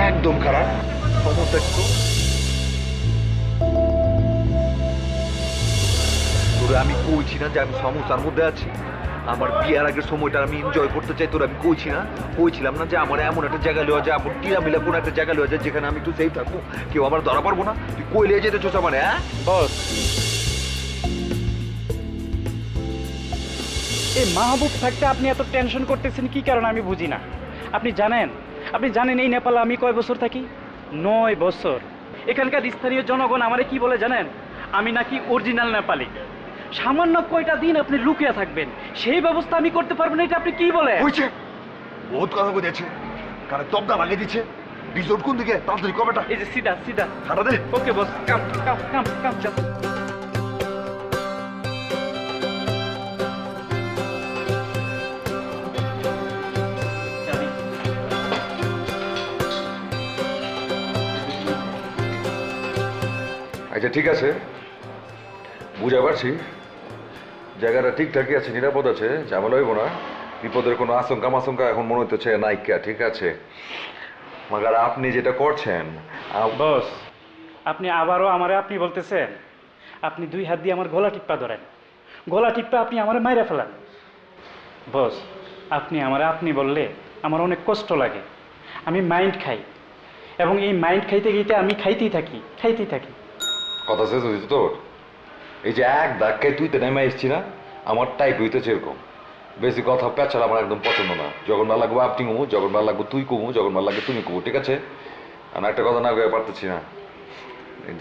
একদম খারাপ সমস্যা তো তোরা আমি কইছি না যে আমি সমস্যার মধ্যে আছি আমার বিয়ার আগের সময়টা আমি এনজয় করতে চাই তোরা আমি কইছি না কইছিলাম না যে আমার এমন একটা জায়গা লওয়া যায় আমার টিরা মিলা কোনো একটা জায়গা লওয়া যায় যেখানে আমি একটু সেফ থাকবো কেউ আমার ধরা পারবো না তুই কই লিয়ে যেতে চোষা মানে হ্যাঁ বস এই মাহবুব থাকতে আপনি এত টেনশন করতেছেন কি কারণে আমি বুঝি না। আপনি জানেন এই নেপালে আমি কয় বছর থাকি? 9 বছর। এখানকার স্থানীয় জনগণ আমারে কি বলে জানেন? আমি নাকি অরিজিনাল নেপালি। সামান্য কয়টা দিন আপনি লুকিয়ে থাকবেন সেই ব্যবস্থা আমি করতে পারবো না, এটা আপনি কি বলেন? হইছে বহুত কথা বলেছে কারণ তবদা লাগিয়ে দিচ্ছে রিসোর্ট কোন দিকে তাড়াতাড়ি কবেটা এই যে সিধা সিধা হাঁটা দে ওকে বস কাম কাম কাম কাম just আচ্ছা ঠিক আছে বুঝা পারছি জায়গাটা ঠিকঠাকই আছে নিরাপদ আছে ঝামেলা হইব না বিপদের কোনো আশঙ্কা এখন মনে হচ্ছে নাইকা ঠিক আছে মাগার আপনি যেটা করছেন বস আপনি আবারও আমারে আপনি বলতেছেন? আপনি 2 হাত দিয়ে আমার গলা টিপ্পা ধরেন, গলা টিপ্পা আপনি আমারে মাইরা ফেলান। বস আপনি আমারে আপনি বললে আমার অনেক কষ্ট লাগে, আমি মাইন্ড খাই এবং এই মাইন্ড খাইতে খাইতে আমি খাইতেই থাকি। কথা শেষ হয়েছে তোর এই যে এক ধাক্কায় তুই তো নেমে এসছি না আমার টাইপ হইতেছে এরকম বেশি কথা পেঁচাল আমার একদম পছন্দ না যখন ভালো লাগবো আপনি কমু যখন ভালো লাগবো তুই কমু যখন ভালো লাগবে তুমি কমু ঠিক আছে আমি একটা কথা না কয়ে পারতেছি না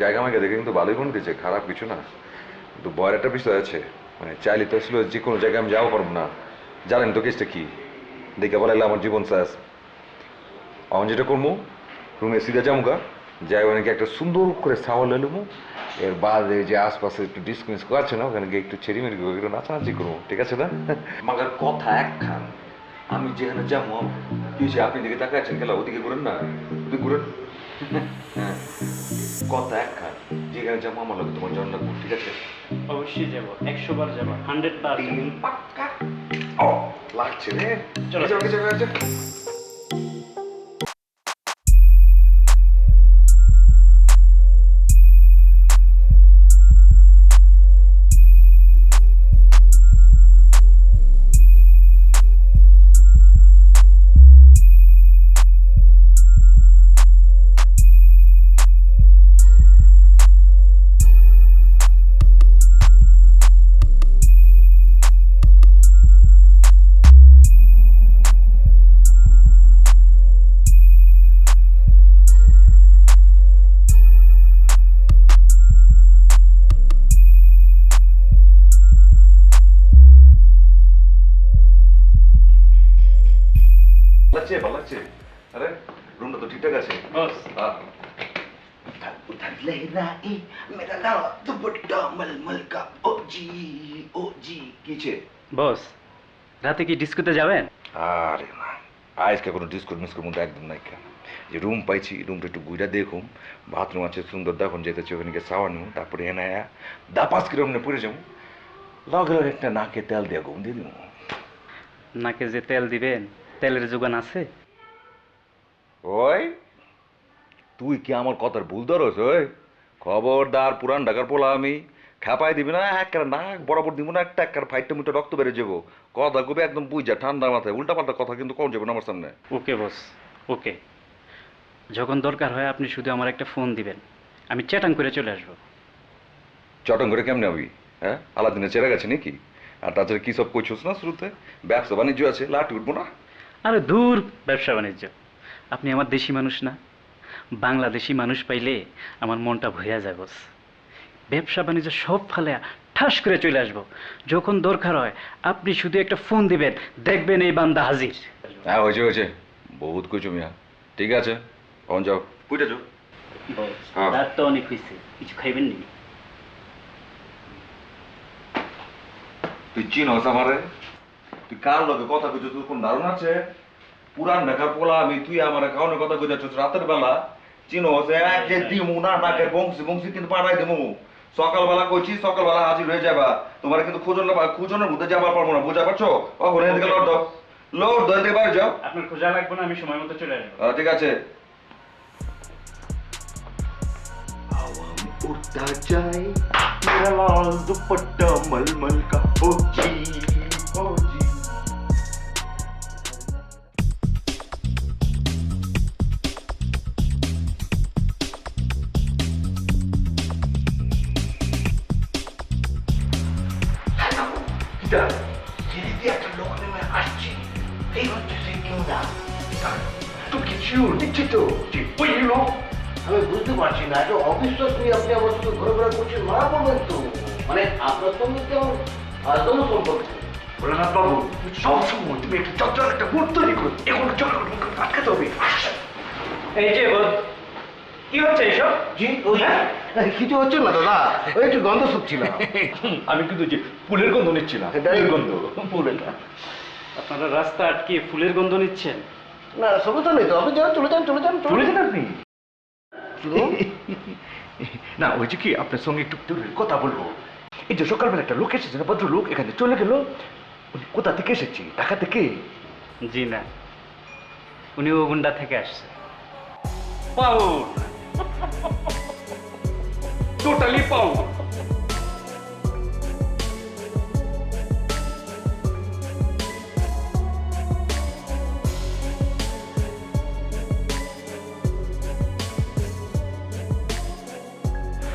জায়গা আমাকে দেখে কিন্তু ভালোই মনে দিচ্ছে খারাপ কিছু না কিন্তু ভয়ের একটা বিষয় আছে মানে চাইলে তো ছিল যে কোনো জায়গায় আমি যাবো পারবো না জানেন তো কেসটা কি দেখে বলাইলে আমার জীবন শেষ আমি যেটা করবো রুমে সিধা যাবো যাই মানে একটা সুন্দর করে সাওয়াল এলুমু এর বাদে যে আশপাশে একটু ডিসকুমিস করছে না ওখানে গিয়ে একটু ছেড়িমেড়ি করবো একটু নাচানাচি করবো ঠিক আছে না মাগার কথা একখান আমি যেখানে যাবো কি আপনি দিকে তাকাচ্ছেন খেলা ওদিকে ঘুরেন না ওদিকে ঘুরেন কথা একখান যেখানে যাবো আমার লোক তোমার জন্য লাগবো ঠিক আছে অবশ্যই যাবো, 100 বার যাবো, 100 পাক্কা ও লাগছে রে চলো চলো ভালো লাগছে আরে রুমটা তো ঠিকঠাক আছে বস उधर लहराए मेरा नाम दुपट्टा मलमल का ओजी কিছে বস রাতে কি ডিস্কোতে যাবেন? আরে না আজকে কোনো ডিসকোর মিসকোর মধ্যে একদম নাই কেন যে রুম পাইছি রুমটা একটু ঘুরে দেখুম বাথরুম আছে সুন্দর দেখুন যেতেছি ওখানে গিয়ে সাওয়ার নিব তারপরে এনে দাপাস কিরম নিয়ে পড়ে যাবো লগে একটা নাকে তেল দিয়ে ঘুম দিয়ে দিব নাকে যে তেল দিবেন তেলের যোগান আছে? ওই তুই কি আমার কথার ভুল ধরস ওই খবরদার পুরান ঢাকার পোলা আমি খেপাই দিবি না একটা নাক বরাবর দিব না একটা ফাইটটা মুটে রক্ত বেড়ে যাবো কথা কবি একদম বুঝা ঠান্ডা মাথায় উল্টা পাল্টা কথা কিন্তু কম যাবে না আমার সামনে ওকে বস ওকে, যখন দরকার হয় আপনি শুধু আমার একটা ফোন দিবেন, আমি চ্যাটাং করে চলে আসবো। চটং করে কেমনে হবি হ্যাঁ আলাদিনের চেরা গেছে নাকি আর তাছাড়া কি সব কইছস না শুরুতে ব্যবসা বাণিজ্য আছে লাট উঠবো না আরে দূর ব্যবসা বাণিজ্য, আপনি আমার দেশি মানুষ না? বাংলাদেশি মানুষ পাইলে আমার মনটা ভইয়া যায় বস। ব্যবসা বাণিজ্য সব ফালে ঠাস করে চলে আসবো, যখন দরকার হয় আপনি শুধু একটা ফোন দিবেন, দেখবেন এই বান্দা হাজির। হ্যাঁ হয়েছে বহুত কিছু মিয়া ঠিক আছে কখন যাও কুইটা যাও হ্যাঁ। রাত তো অনেক হয়েছে, কিছু খাইবেন নি? তুই চিনস আমারে তুই কার লগে কথা কইছ তোর কোন ধারণা আছে পুরান ঢাকার পোলা আমি তুই আমার কাউনে কথা কইছ রাতের বেলা চিনস এক যে দিমু না নাকে বংশী কিন্তু পাড়াই দিমু সকালবেলা কইছি সকালবেলা হাজির হয়ে যাবা তোমার কিন্তু খুঁজনের মধ্যে যাবার পারবো না বুঝা পারছো ও ঘুরে দিকে লড় দাও এদিকে বাইরে যাও আপনার খোঁজা লাগবে না, আমি সময় মতো চলে আসবো। ঠিক আছে कुर्ता जाए मेरा लाल दुपट्टा मलमल का फौजी फौजी। একটা লোক নেমে আসছে, এই হচ্ছে সেই কিংবা। তুমি কি শিওর নিশ্চিত যে ওই লোক? আমি বুঝতে পারছি না, এত অবিশ্বাস নিয়ে আপনি আমার সাথে ঘোরাফেরা করছেন, মারা পড়বেন তো। মানে আপনার সঙ্গে কেমন একদম সম্পর্ক। ভোলানাথ বাবু, সবসময় তুমি একটু চঞ্চল একটা মুড তৈরি করো, এখন চলো আটকাতে হবে। এই যে কি হচ্ছে এইসব? জি ওই কিছু হচ্ছে না দাদা, ওই একটু গন্ধ শুকছিলাম। আমি কিন্তু যে ফুলের গন্ধ নিচ্ছি না, ফুলের গন্ধ। ফুলের আপনারা রাস্তা আটকে ফুলের গন্ধ নিচ্ছেন? না, সমস্যা নেই তো, আপনি যান, চলে যান চলে যান চলে যান আপনি। চলুন। না হয়েছে কি, আপনার সঙ্গে একটু কথা বলবো। এই যে সকালবেলা একটা লোক এসেছে না, ভদ্রলোক এখানে চলে গেল, উনি কোথা থেকে এসেছে? ঢাকা থেকে? জি না, উনি ওগুন্ডা থেকে আসছে। Paul, totally Paul.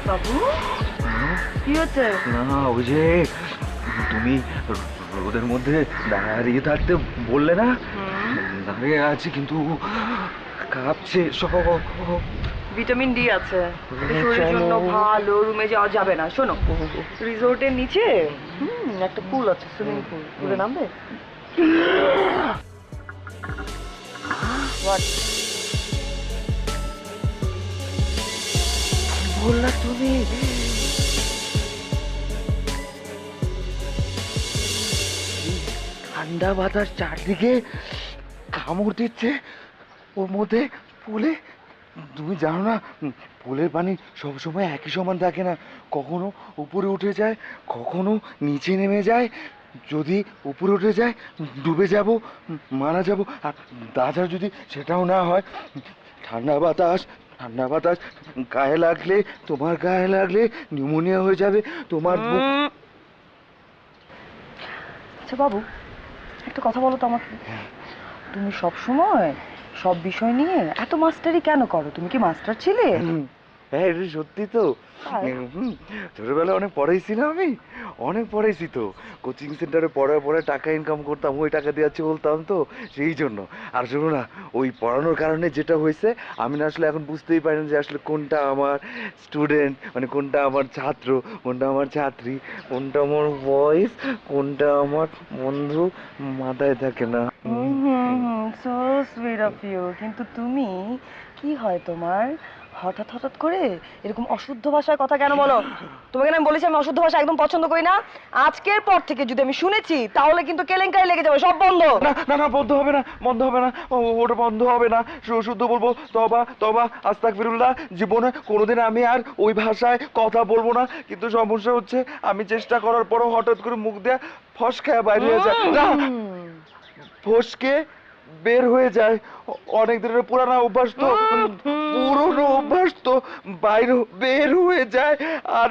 বাবু কি হচ্ছে? না ওই যে তুমি রোদের মধ্যে দাঁড়িয়ে থাকতে বললে না, দাঁড়িয়ে আছি কিন্তু কাঁপছে সব। ভিটামিন ডি আছে, এটা শরীরের জন্য ভালো। রুমে যাওয়া যাবে না। শোনো, রিসোর্টের নিচে একটা পুল আছে, সুইমিং পুল। পুলে নামবে? What? বললা তুমি? ঠান্ডা বাতাস চারদিকে কামড় দিচ্ছে, ওর মধ্যে পুলে। তুমি জানো না, পুলের পানি সবসময় একই সমান থাকে না, কখনো উপরে উঠে যায়, কখনো নিচে নেমে যায়। যদি উপরে উঠে যায় ডুবে যাব, মারা যাব। আর তাছাড়া যদি সেটাও না হয়, ঠান্ডা বাতাস গায়ে লাগলে, তোমার গায়ে লাগলে নিউমোনিয়া হয়ে যাবে তোমার। আচ্ছা বাবু, একটা কথা বলো তো আমাকে। তুমি সব সময় সব বিষয় নিয়ে এত মাস্টারি কেন করো? তুমি কি মাস্টার ছিলে? হ্যাঁ, এটা সত্যি তো। ছোটবেলায় অনেক পড়াইছিলাম, আমি অনেক পড়াইছি তো। কোচিং সেন্টারে পড়ে টাকা ইনকাম করতাম, ওই টাকা দিয়ে চলতাম তো, সেই জন্য। আর শোনো না, ওই পড়ানোর কারণে যেটা হয়েছে, আমি না আসলে এখন বুঝতেই পারি না যে আসলে কোনটা আমার স্টুডেন্ট, মানে কোনটা আমার ছাত্র, কোনটা আমার ছাত্রী, কোনটা আমার বয়েস, কোনটা আমার বন্ধু, মাথায় থাকে না। So sweet of you. কিন্তু তুমি কি হয় তোমার, হঠাৎ করে এরকম অশুদ্ধ ভাষায় কথা কেন বলো? তোমাকে না আমি বলেছি আমি অশুদ্ধ ভাষা একদম পছন্দ করি না। আজকের পর থেকে যদি আমি শুনেছি তাহলে কিন্তু কেলেঙ্কারি লেগে যাবে। সব বন্ধ। না না না, বন্ধ হবে না, ওটা বন্ধ হবে না। শুদ্ধ বলবো, তবা আস্তাগফিরুল্লাহ। জীবনে কোনোদিন আমি আর ওই ভাষায় কথা বলবো না। কিন্তু সমস্যা হচ্ছে, আমি চেষ্টা করার পরও হঠাৎ করে মুখ দিয়ে ফসকায় বাইরে হয়ে যায় না, ফসকে বের হয়ে যায়। অনেক দিনের পুরানো অভ্যাস তো, পুরনো অভ্যাস তো, বাইরে বের হয়ে যায়। আর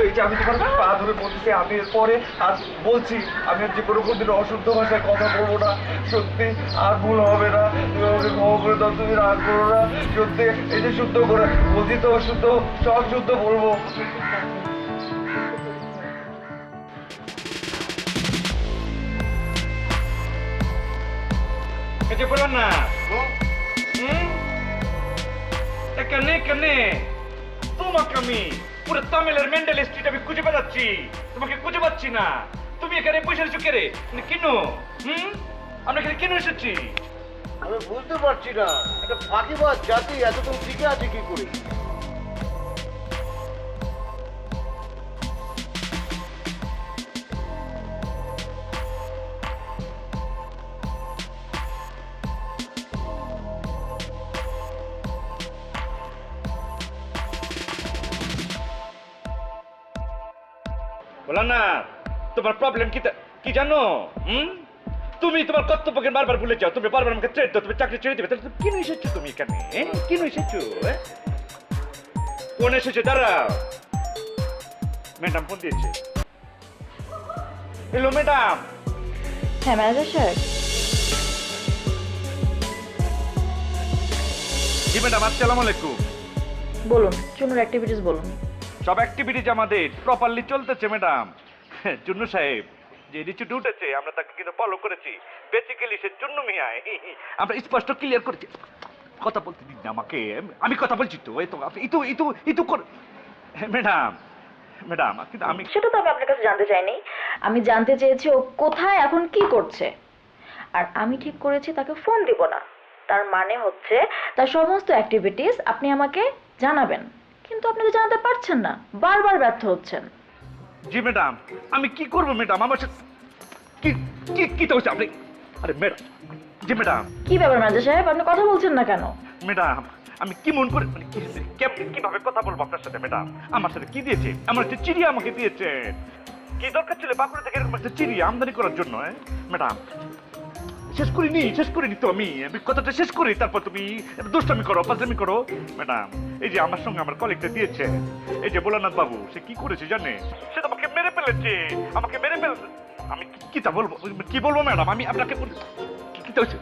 এই যে আমি তোমার পা ধরে বলতেছি, আমি এরপরে আর বলছি, আমি আর যে কোনোদিন অশুদ্ধ ভাষায় কথা বলবো না। সত্যি আর ভুল হবে না, তুমি আমাকে ক্ষমা করে দাও, তুমি রাগ করো না। সত্যি, এই যে শুদ্ধ করে বলছি তো, অশুদ্ধ সব শুদ্ধ বলবো। কেটে পড়ো না। এখানে তোমাকে আমি পুরো তামিলের মেন্টাল স্ট্রিট আমি খুঁজে বেড়াচ্ছি, তোমাকে খুঁজে পাচ্ছি না। তুমি এখানে বসে এসেছো কেরে? কেন? আমরা এখানে কেন এসেছি? আমি বুঝতে পারছি না, একটা ফাঁকিবাজ জাতি এতদিন টিকে আছে কি করে? বলো না, তোমার প্রবলেম কি জানো? তুমি তোমার কর্তব্যকে বারবার ভুলে যাও। তুমি বারবার আমাকে ছেড়ে দাও, তুমি চাকরি ছেড়ে দেবে। তাহলে কেন এসেছো তুমি এখানে? কেন এসেছো? ফোন এসেছে, দাঁড়াও। ম্যাডাম ফোন দিয়েছে। Hello madam. হ্যাঁ ম্যানেজার স্যার। জি ম্যাডাম, আসসালামু আলাইকুম। বলুন, চুনুর অ্যাক্টিভিটিস বলুন। সব অ্যাক্টিভিটিজ আমাদের প্রপারলি চলতেছে ম্যাডাম। চুন্নু সাহেব যে রিচুটে উঠেছে আমরা তাকে কিন্তু ফলো করেছি। বেসিক্যালি সে চুন্নু মিয়ায়। আমরা স্পষ্ট ক্লিয়ার করেছি। কথা বলতে দিন না আমাকে, আমি কথা বলছি তো। এই তো ইতু করে ম্যাডাম। ম্যাডাম কিন্তু আমি সেটা তো আমি আপনার কাছে জানতে চাইনি। আমি জানতে চেয়েছি ও কোথায় এখন কি করছে। আর আমি ঠিক করেছি তাকে ফোন দিব না। তার মানে হচ্ছে তার সমস্ত অ্যাক্টিভিটিস আপনি আমাকে জানাবেন। কিন্তু আপনি তো জানাতে পারছেন না, বারবার ব্যর্থ হচ্ছেন। জি ম্যাডাম, আমি কি করব ম্যাডাম? আমার সাথে কি কি কি তো হচ্ছে আপনি? আরে ম্যাডাম, জি ম্যাডাম। কি ব্যাপার ম্যানেজার সাহেব, আপনি কথা বলছেন না কেন? ম্যাডাম আমি কি মন করে মানে কিভাবে কথা বলবো আপনার সাথে ম্যাডাম? আমার সাথে কি দিয়েছে? আমার একটা চিড়িয়া আমাকে দিয়েছে। কি দরকার ছিল বাঁকুড়া থেকে এরকম একটা চিড়িয়া আমদানি করার জন্য? ম্যাডাম শেষ করিনি তো আমি কথাটা শেষ করি, তারপর তুমি দুষ্টামি করো, পাজলামি করো। ম্যাডাম এই যে আমার সঙ্গে আমার কলিগটা দিয়েছে, এই যে ভোলানাথ বাবু, সে কি করেছে জানে? সে তো আমাকে মেরে ফেলেছে। আমি কি বলবো ম্যাডাম? আমি আপনাকে কি হয়েছে?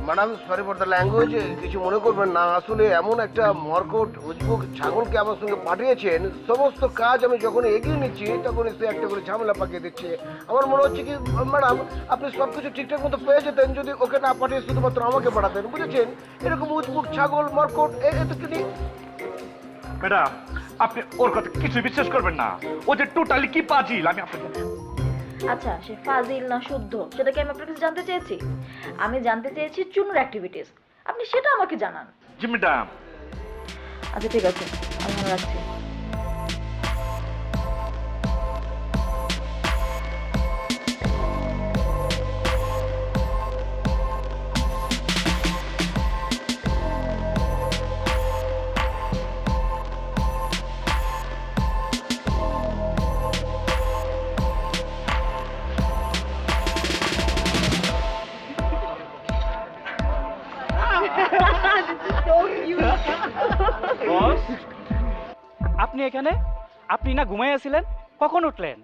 Madam sorry for the language, কিছু মনে করবেন না। আসলে এমন একটা মর্কট উজবুক ছাগলকে আমার সঙ্গে পাঠিয়েছেন, সমস্ত কাজ আমি যখন এগিয়ে নিচ্ছি তখন সে একটা করে ঝামেলা পাকিয়ে দিচ্ছে। আমার মনে হচ্ছে কি ম্যাডাম আপনি সব কিছু ঠিকঠাক মতো পেয়ে যেতেন যদি ওকে না পাঠিয়ে শুধুমাত্র আমাকে পাঠাতেন, বুঝেছেন? এরকম উজবুক ছাগল মর্কট এত কি নেই। ম্যাডাম আপনি ওর কথা কিছু বিশ্বাস করবেন না। ও যে টোটালি কি পাজিল আমি আপনাকে। আচ্ছা, সে ফাজিল না শুদ্ধ সেটা কি আমি আপনার কাছে জানতে চেয়েছি? আমি জানতে চেয়েছি চুনুর অ্যাক্টিভিটিস, আপনি সেটা আমাকে জানান। জি ম্যাডাম। আচ্ছা ঠিক আছে, আমি মনে রাখছি। বস আপনি এখানে? আপনি না ঘুমাইয়াছিলেন, কখন উঠলেন?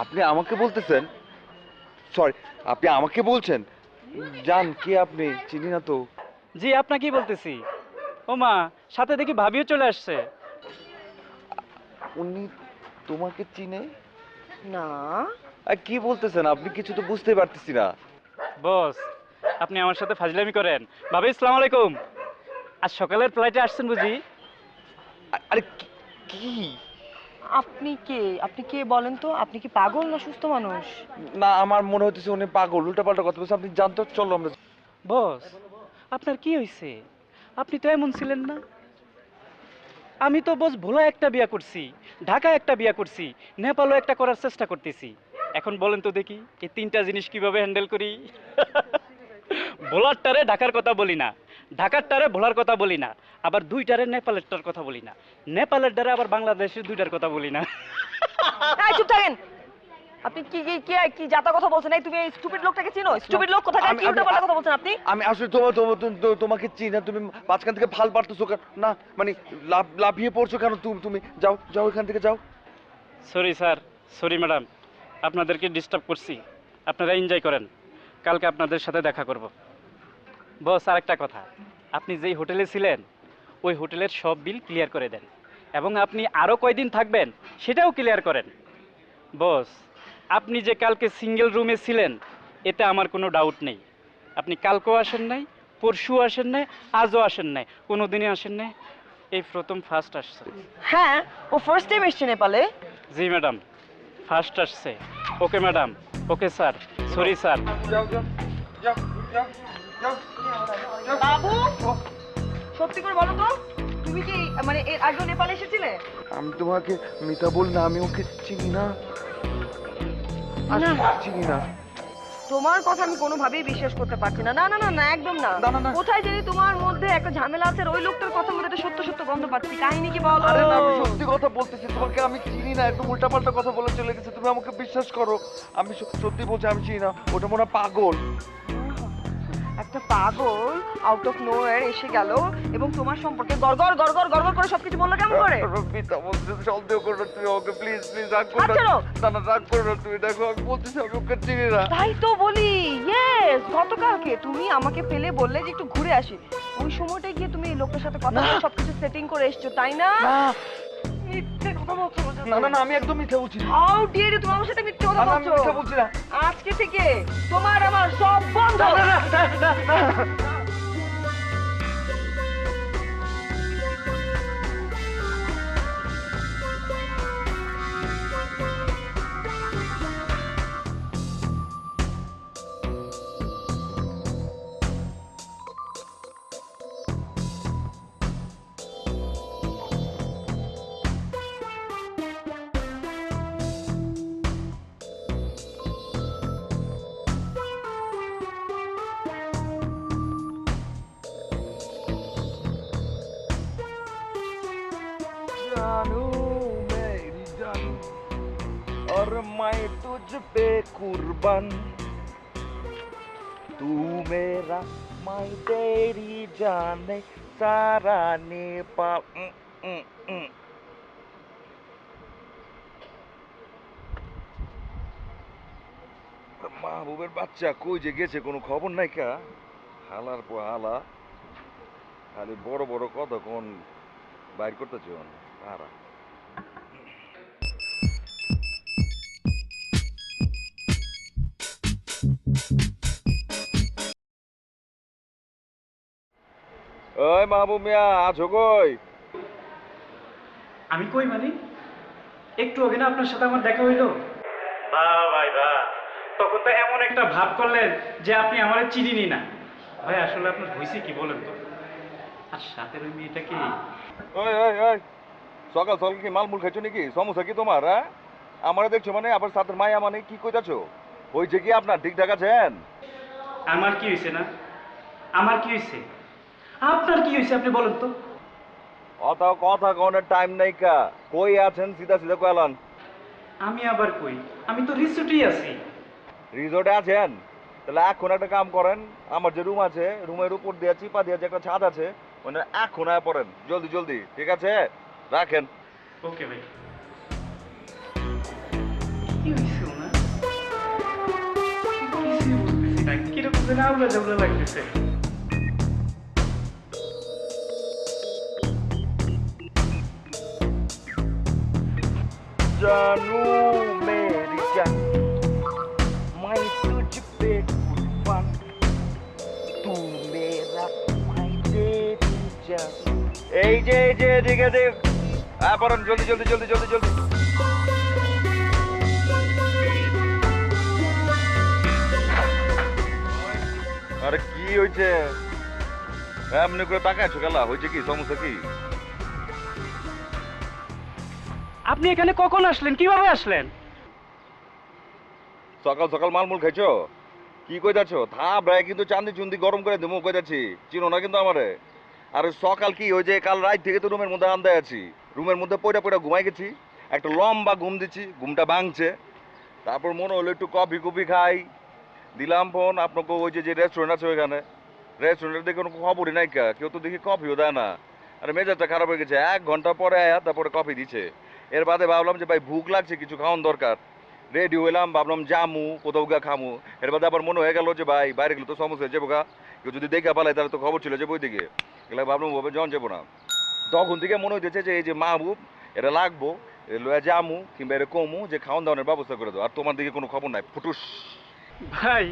আপনি আমাকে বলতেছেন? সরি, আপনি আমাকে বলছেন? জান কে আপনি? চিনি না তো। জি আপনাকেই বলতেছি। ও মা, সাথে দেখি ভাবিও চলে আসছে। উনি তোমাকে চিনে? না। আর কি বলতেছেন আপনি? কিছু তো বুঝতে পারতেছি না। বস আপনি আমার সাথে ফাজলামি করেন। ভাবি আসসালামু আলাইকুম। আজ সকালের ফ্লাইটে আসছেন বুঝি? আরে কি? আপনি কে বলেন তো? আপনি কি পাগল না সুস্থ মানুষ? না, আমার মনে হচ্ছে উনি পাগল, উল্টাপাল্টা কথা বলছে। আপনি জানতো, চলো আমরা। বস আপনার কি হয়েছে? আপনি তো এমন ছিলেন না। আমি তো বস ভোলা একটা বিয়া করছি, ঢাকায় একটা বিয়া করছি, নেপালও একটা করার চেষ্টা করতেছি। এখন বলেন তো দেখি এই তিনটা জিনিস কিভাবে হ্যান্ডেল করি? ভোলার টারে ঢাকার কথা বলি না, ঢাকার টারে ভোলার কথা বলি না, আবার দুইটারে নেপালের টার কথা বলি না, নেপালের দ্বারা আবার বাংলাদেশের দুইটার কথা বলি না। এই চুপ থাকেন। আপনি কি কি কি কি জাতা কথা বলছেন? এই তুমি এই স্টুপিড লোকটাকে চিনো? স্টুপিড লোক কোথাকার? কি উল্টাপাল্টা কথা বলছেন আপনি? আমি আসলে তোমাকে চিনি না। তুমি মাঝখান থেকে ফাল পারতেছো কেন? না মানে লাফিয়ে পড়ছো কেন? তুমি যাও যাও, এখান থেকে যাও। সরি স্যার, সরি ম্যাডাম, আপনাদেরকে ডিস্টার্ব করছি। আপনারা এনজয় করেন, কালকে আপনাদের সাথে দেখা করব। বস আরেকটা কথা, আপনি যেই হোটেলে ছিলেন ওই হোটেলের সব বিল ক্লিয়ার করে দেন, এবং আপনি আরও কয়দিন থাকবেন সেটাও ক্লিয়ার করেন। বস আপনি যে কালকে সিঙ্গেল রুমে ছিলেন এতে আমার কোনো ডাউট নেই। আপনি কালকেও আসেন নাই, পরশু আসেন নাই, আজও আসেন নাই, কোনো দিনই আসেন নাই, এই প্রথম ফার্স্ট আসছে। হ্যাঁ, ও ফার্স্ট টাইম এসেছে নেপালে। জি ম্যাডাম, ফার্স্ট আসছে। Okay madam, okay sir, sorry sir. যাও যাও যাও যাও যাও। বাবু সত্যি করে বলো তো, তুমি কি মানে এর আগে নেপালে এসেছিলে? আমি তোমাকে মিথ্যা বল না, আমি ওকে চিনি না। চিনি না। তোমার কথা আমি কোনোভাবেই বিশ্বাস করতে পারছি না। না না না না, একদম না। না, না, না। কোথায় জানি তোমার মধ্যে একটা ঝামেলা আছে। আর ওই লোকটার কথা মধ্যে একটা সত্য সত্য গন্ধ পাচ্ছি। কাহিনী কি বলো? আরে না, আমি সত্যি কথা বলতেছি। তোমাকে আমি চিনি না, একদম উল্টাপাল্টা কথা বলে চলে গেছে। তুমি আমাকে বিশ্বাস করো, আমি সত্যি বলছি, আমি চিনি না। ওটা মনে হয় পাগল। এক একটা পাগল আউট অফ নোওয়্যার এসে গেল এবং তোমার সম্পর্কে গড়গড় গড়গড় গড়গড় করে সবকিছু বললো কেমন করে? মিথ্যা বলছিস, সন্দেহ করো না তুমি ওকে, প্লিজ প্লিজ রাগ করো আচ্ছা, না। না না রাগ করো না তুমি, দেখো আমি বলতেছি আমি ওকে চিনি না। তাই তো বলি, ইয়েস, গতকালকে তুমি আমাকে ফেলে বললে যে একটু ঘুরে আসি, ওই সময়টায় গিয়ে তুমি এই লোকের সাথে কথা বলে সবকিছু সেটিং করে এসছো, তাই না? মিথ্যে কথা বলছো। না না না, আমি একদম মিথ্যা বলছি না। হাউ ডিয়ার ইউ, তুমি আমার সাথে মিথ্যে কথা না, না, আমি বলছো? মিথ্যা বলছি না। আজকে থেকে তোমার আমার সব বন্ধ। जानू मेरी जानू और मैं तुझ पे कुर्बान, तू मेरा मैं तेरी जाने सारा नेपाल। মাহবুবের বাচ্চা কই যে গেছে কোনো খবর নাই কা? হালার পর হালা খালি বড় বড় কথা কোন বাইর করতেছে তারা। ওই মাহবুব মিয়া আছো কই? আমি কই মানে একটু আগে না আপনার সাথে আমার দেখা হইলো। ভাই তখন তো এমন একটা ভাব করলেন যে আপনি আমারে চিনিনি না। ভাই আসলে আপনার হয়েছে কি বলেন তো? আর সাথে ওই মেয়েটা কি? ওই ওই ওই সকাল সকাল কি মালমুল খাইছো নাকি? সমস্যা কি তোমার? হ্যাঁ আমারে দেখছো মানে আবার সাথের মায়া মানে কি কইতাছো? হয়েছে কি আপনার ঠিকঠাক আছেন? আমার কি হয়েছে না? আমার কি হয়েছে? আপনার কি হয়েছে আপনি বলেন তো? অত কথা কনের টাইম নাই কা, কই আছেন সিধা সিধা কইলান। আমি আবার কই? আমি তো রিসোর্টেই আছি। রিসোর্টে আছেন? তাহলে এখন একটা কাম করেন, আমার যে রুম আছে রুমের উপর দিয়ে চিপা দিয়ে যে একটা ছাদ আছে মানে এখন আয় পড়েন জলদি জলদি, ঠিক আছে? রাখেন। ওকে ভাই। কি হয়েছে ওনার? কিছুই বুঝতেছি না, কিরকম যেন আউলা জাউলা লাগতেছে। जानू मेरी जान मैं तुझ पे कुर्बान, तू मेरा मैं तेरी जान। এই যে এদিকে দেখ, পড়েন জলদি জলদি জলদি জলদি জলদি। আরে কি হয়েছে এমনি করে তাকাইছো গেলা? হয়েছে কি? সমস্যা কি? আপনি এখানে কখন আসলেন? কিভাবে আসলেন? সকাল সকাল মালমুল খাইছো? কি কইতাছো? থাবড়ায় কিন্তু চান্দি চুন্দি গরম করে দেবো কইতাছি, চিনো না কিন্তু আমারে। আরে সকাল কি ওই যে কাল রাত থেকে তো রুমের মধ্যে আন্দায় আছি, রুমের মধ্যে পয়টা পয়টা ঘুমাই গেছি, একটা লম্বা ঘুম দিচ্ছি, ঘুমটা ভাঙছে। তারপর মনে হলো একটু কফি কফি খাই, দিলাম ফোন আপনাকে ওই যে রেস্টুরেন্ট আছে ওইখানে, রেস্টুরেন্টের দেখে কোনো খবরই নাই কা, কেউ তো দেখি কফিও দেয় না। আরে মেজাজটা খারাপ হয়ে গেছে, 1 ঘন্টা পরে আয়া তারপরে কফি দিছে। এর বাদে ভাবলাম যে ভাই ভুক লাগছে, কিছু খাওয়ান দরকার, রেডি হইলাম, ভাবলাম জামু কোথাও গা খামু। এর বাদে আবার মনে হয়ে গেল যে ভাই বাইরে গেলে তো সমস্যা হয়ে যাবো গা, কেউ যদি দেখে পালাই তাহলে তো খবর ছিল যে বই দিকে এগুলো, ভাবলাম ওভাবে জন যাবো না। তখন থেকে মনে হইতেছে যে এই যে মাহবুব এটা লাগবো, লয়া জামু কিংবা এটা কমু যে খাওয়ান দাওয়ানোর ব্যবস্থা করে দাও। আর তোমার দিকে কোনো খবর নাই, ফুটুস। ভাই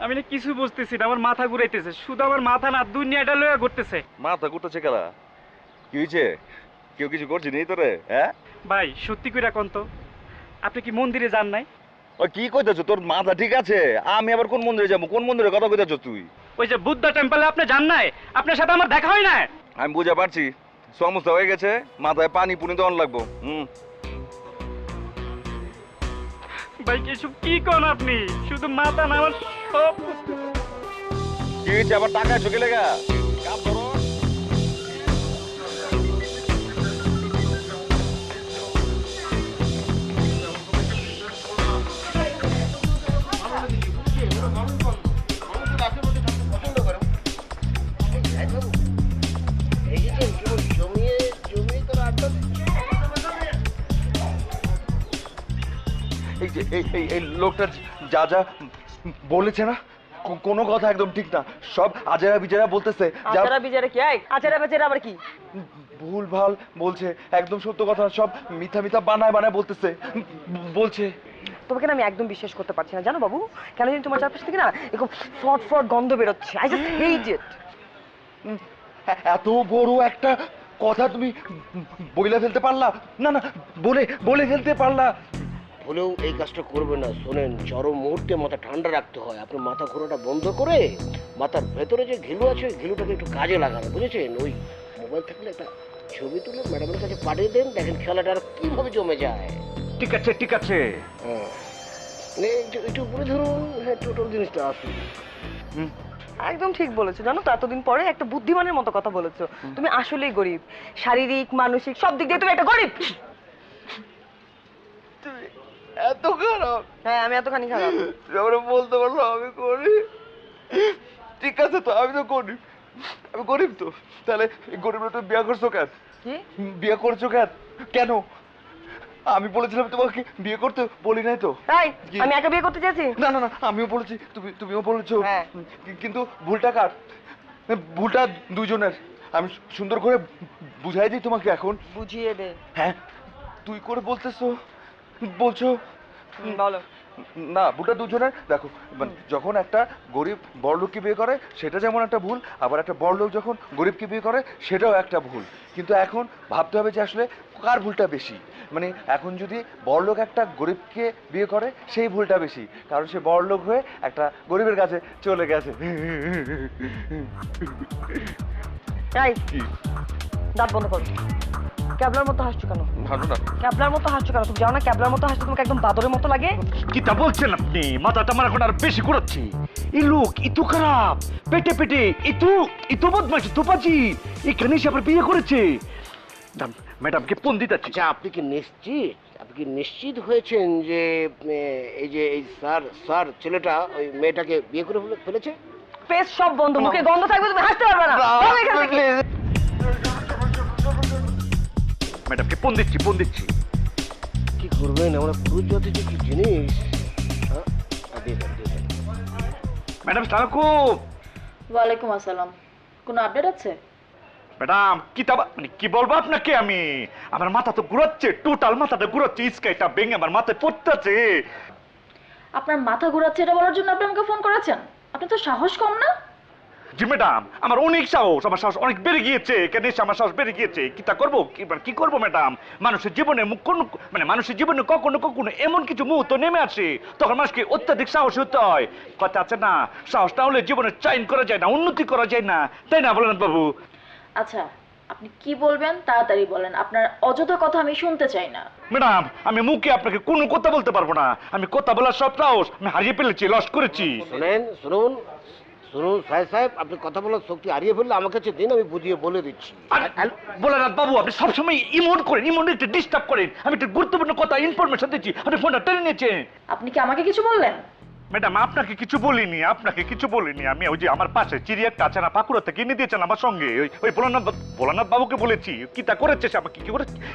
আমি না কিছু বুঝতেছি না, আমার মাথা ঘুরাইতেছে, শুধু আমার মাথা না দুনিয়াটা লয়া ঘুরতেছে। মাথা ঘুরতেছে কেলা? কি হয়েছে? কেউ কিছু করছে নি তোরে? হ্যাঁ ভাই সত্যি কইরা কোন তো, আপনি কি মন্দিরে যান নাই? ওই কি কইতেছ? তোর মাথা ঠিক আছে? আমি আবার কোন মন্দিরে যাবো? কোন মন্দিরে কথা কইতেছ তুই? ওই যে বুদ্ধা টেম্পলে আপনি যান নাই? আপনার সাথে আমার দেখা হয় না? আমি বুঝা পারছি, সমস্যা হয়ে গেছে, মাথায় পানি পুনি দেওয়ান লাগবো। ভাই এসব কি কোন আপনি? শুধু মাথা না আমার সব। কি হয়েছে আবার টাকায় ঝুঁকে লেগা? কাপ ধরো। দেখছেন কেবল জমিয়ে জমিয়ে তারা আড্ডা দিচ্ছে। এই যে এই লোকটা যা যা বলেছে না, কোনো কথা একদম ঠিক না, সব আজেরা বিজেরা বলতেছে, যা আচারা বিজারা কি আচারা বেচারা আবার কি? ভুল ভাল বলছে, একদম সত্য কথা সব মিথ্যা মিথ্যা বানায় বানায় বলতেছে, বলছে। তোমাকে না আমি একদম বিশ্বাস করতে পারছি না জানো বাবু, কেন জানি তোমার চারপাশ থেকে না এরকম ফট ফট গন্ধ বেরোচ্ছে। আই জাস্ট হেট ইট। এত বড় একটা কথা তুমি বইলা ফেলতে পারলা? না না, বলে ফেলতে পারলা? হলেও এই কাজটা করবে না। শোনেন, চরম মুহূর্তে মাথা ঠান্ডা রাখতে হয়। আপনি মাথা ঘোরাটা বন্ধ করে মাথার ভেতরে যে ঘিলু আছে ঘিলুটাকে একটু কাজে লাগাবেন, বুঝেছেন? ওই মোবাইল থাকলে একটা ছবি তুলে ম্যাডামের কাছে পাঠিয়ে দেন, দেখেন খেলাটা আর কিভাবে জমে যায়। ঠিক আছে ঠিক আছে। হ্যাঁ, মানে একটু উপরে ধরুন, হ্যাঁ টোটাল জিনিসটা আসুন। একদম ঠিক বলেছো জানো তো, এতদিন পরে একটা বুদ্ধিমানের মতো কথা বলেছো। তুমি আসলেই গরিব, শারীরিক মানসিক সব দিক দিয়ে তুমি একটা গরিব। এত খারাপ? হ্যাঁ আমি এতখানি খারাপ। আমরা বলতে পারলো আমি গরিব? ঠিক আছে তো, আমি তো গরিব, আমি গরিব তো, তাহলে গরিব তুমি বিয়ে করছো কেন? কি বিয়ে করছো কেন? কেন? আমি বলেছিলাম তোমাকে বিয়ে করতে, বলি নাই তো? তাই কি? আমি একা বিয়ে করতে চাইছি? না না না, আমিও বলেছি, তুমিও বলেছো। হ্যাঁ। কিন্তু ভুলটা কার? ভুলটা দুজনের। আমি সুন্দর করে বুঝাই দিই তোমাকে এখন। বুঝিয়ে দে। হ্যাঁ, তুই করে বলছো বলো। না, ভুলটা দুজনের। দেখো, মানে যখন একটা গরিব বড়লোককে বিয়ে করে সেটা যেমন একটা ভুল, আবার একটা বড়লোক যখন গরিবকে বিয়ে করে সেটাও একটা ভুল। কিন্তু এখন ভাবতে হবে যে আসলে কার ভুলটা বেশি। মানে এখন যদি বড়লোক একটা গরিবকে বিয়ে করে সেই ভুলটা বেশি, কারণ সে বড়লোক হয়ে একটা গরিবের কাছে চলে গেছে। তাই কি? দাঁত বন্ধ করো। ক্যাবলার মতো হাসছো কেন? ভালো না? ক্যাবলার মতো হাসছো কেন? তুমি জানো না ক্যাবলার মতো হাসতে তোমাকে একদম বাদরের মতো লাগে? কিতা বলছেন আপনি? মাথাটা আমার এখন আর বেশি ঘুরাচ্ছে। এই লোক ইতু খারাপ, পেটে পেটে ইতু বদমাশ, ইতু পাজি, এখানে এসে আবার বিয়ে করেছে। ম্যাডামকে ফোন দিতে যাচ্ছি। আচ্ছা, আপনি কি নিশ্চিত হয়েছেন যে এই স্যার ছেলেটা ওই মেয়েটাকে বিয়ে করে ফেলেছে? ফেস সব বন্ধ, মুখে গন্ধ থাকবে, তুমি হাসতে পারবে না। চলো এখান থেকে। ম্যাডামকে ফোন দিচ্ছি। কি করবেন, আমরা পুরুষ জাতি যে কি জিনিস। হ্যাঁ, দিয়ে দেন। ম্যাডাম সালাম আলাইকুম। ওয়ালাইকুম আসসালাম। কোনো আপডেট আছে? ম্যাডাম মানে কি বলবো আপনাকে আমি, আমার মাথা তো ঘুরাচ্ছে, টোটাল মাথাটা ঘুরাচ্ছে, স্কাইটা ভেঙে আমার মাথায় পড়তেছে। আপনার মাথা ঘোরাচ্ছে এটা বলার জন্য আপনি আমাকে ফোন করেছেন? আপনার তো সাহস কম না? জি ম্যাডাম, আমার অনেক সাহস, আমার সাহস অনেক বেড়ে গিয়েছে, এখানে এসে আমার সাহস বেড়ে গিয়েছে। কিতা করবো, কি করবো ম্যাডাম? মানুষের জীবনে মানুষের জীবনে কখনো এমন কিছু মুহূর্ত নেমে আসে, তখন মানুষকে অত্যাধিক সাহস হতে হয়। কথা আছে না, সাহস না হলে জীবনে চাইন করা যায় না, উন্নতি করা যায় না, তাই না বলেন বাবু? আচ্ছা, আপনি কি বলবেন তাড়াতাড়ি বলেন, আপনার অযথা কথা আমি শুনতে চাই না। ম্যাডাম, আমি মুখে আপনাকে কোনো কথা বলতে পারবো না, আমি কথা বলার সব সাহস আমি হারিয়ে ফেলেছি, লস্ট করেছি। শুনুন সাহেব, আপনি কথা বলার শক্তি হারিয়ে ফেললে আমার কাছে দিন, আমি বুঝিয়ে বলে দিচ্ছি। বলেন বাবু, আপনি সবসময় ইমোট একটু ডিস্টার্ব করেন। আমি একটা গুরুত্বপূর্ণ কথা ইনফরমেশন দিচ্ছি, আপনি ফোনটা টেনে নিয়েছেন। আপনি কি আমাকে কিছু বললেন? ম্যাডাম, আপনাকে কিছু বলিনি, আমি ওই যে আমার পাশে চিড়িয়ার কাছে না পাকুড়া থেকে এনে দিয়েছেন আমার সঙ্গে, ওই ভোলানাথ বাবুকে বলেছি। কিতা করেছে সে আমাকে,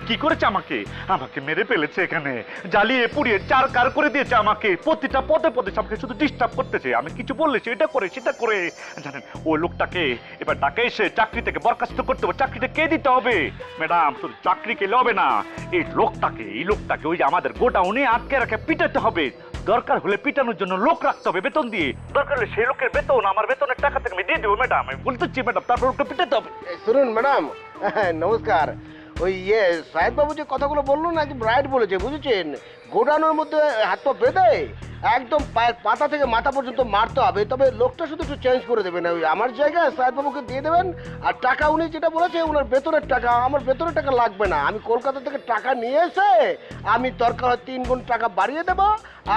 কি করেছে আমাকে মেরে ফেলেছে, এখানে জ্বালিয়ে পুড়িয়ে চারকার করে দিয়েছে আমাকে, প্রতিটা পদে আমাকে শুধু ডিস্টার্ব করতেছে। আমি কিছু বললেছি, এটা করে সেটা করে, জানেন ওই লোকটাকে এবার ডাকে এসে চাকরি থেকে বরখাস্ত করতে হবে, চাকরিটা কে দিতে হবে ম্যাডাম? শুধু চাকরি কেলে হবে না, এই লোকটাকে ওই যে আমাদের গোডাউনে আটকে রাখে পিটাতে হবে। দরকার হলে পিটানোর জন্য লোক রাখতে হবে বেতন দিয়ে, দরকার হলে সেই লোকের বেতন আমার বেতনের টাকা থেকে আমি দিয়ে দেবো ম্যাডাম, আমি বলতেছি ম্যাডাম, তারপর ওকে পিটাতে হবে। শুনুন ম্যাডাম, নমস্কার। ওই সাহেব বাবু যে কথাগুলো বললো না, একদম রাইট বলেছে, বুঝেছেন? গোডাউনের মধ্যে হাত পা বেঁধে একদম পায়ের পাতা থেকে মাথা পর্যন্ত মারতে হবে, তবে লোকটা শুধু একটু চেঞ্জ করে দেবেন। ওই আমার জায়গায় সাহেব বাবুকে দিয়ে দেবেন, আর টাকা উনি যেটা বলেছে ওনার বেতনের টাকা, আমার বেতনের টাকা লাগবে না। আমি কলকাতা থেকে টাকা নিয়ে এসে আমি দরকার হয় 3 গুণ টাকা বাড়িয়ে দেবো,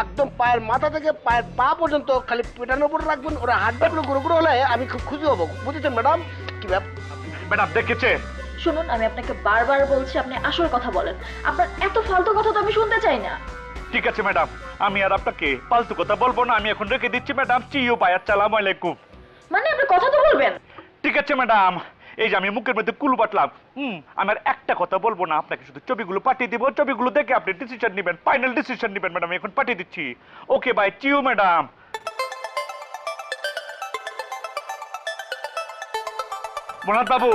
একদম পায়ের মাথা থেকে পায়ের পা পর্যন্ত খালি পেটানোর উপরে রাখবেন, ওরা হাড্ডাগুলো গুঁড়ো গুঁড়ো হলে আমি খুব খুশি হবো, বুঝেছেন ম্যাডাম? কি ব্যাপার ম্যাডাম দেখেছে? শুনুন, আমি আপনাকে বারবার বলছি আপনি আসল কথা বলেন, আপনার এত ফালতু কথা তো আমি শুনতে চাই না। ঠিক আছে ম্যাডাম, আমি আর আপনাকে ফালতু কথা বলবো না, আমি এখন রেখে দিচ্ছি ম্যাডাম। চিও বাই, আসসালামু আলাইকুম। মানে আপনি কথা তো বলবেন। ঠিক আছে ম্যাডাম, এই যে আমি মুখের মধ্যে কুলু বাটলাম, আমার একটা কথা বলবো না, আপনাকে শুধু ছবিগুলো পাঠিয়ে দিব, ছবিগুলো দেখে আপনি ডিসিশন নেবেন, ফাইনাল ডিসিশন নেবেন ম্যাডাম। এখন পাঠিয়ে দিচ্ছি। ওকে বাই, চিউ ম্যাডাম। মোনাত বাবু,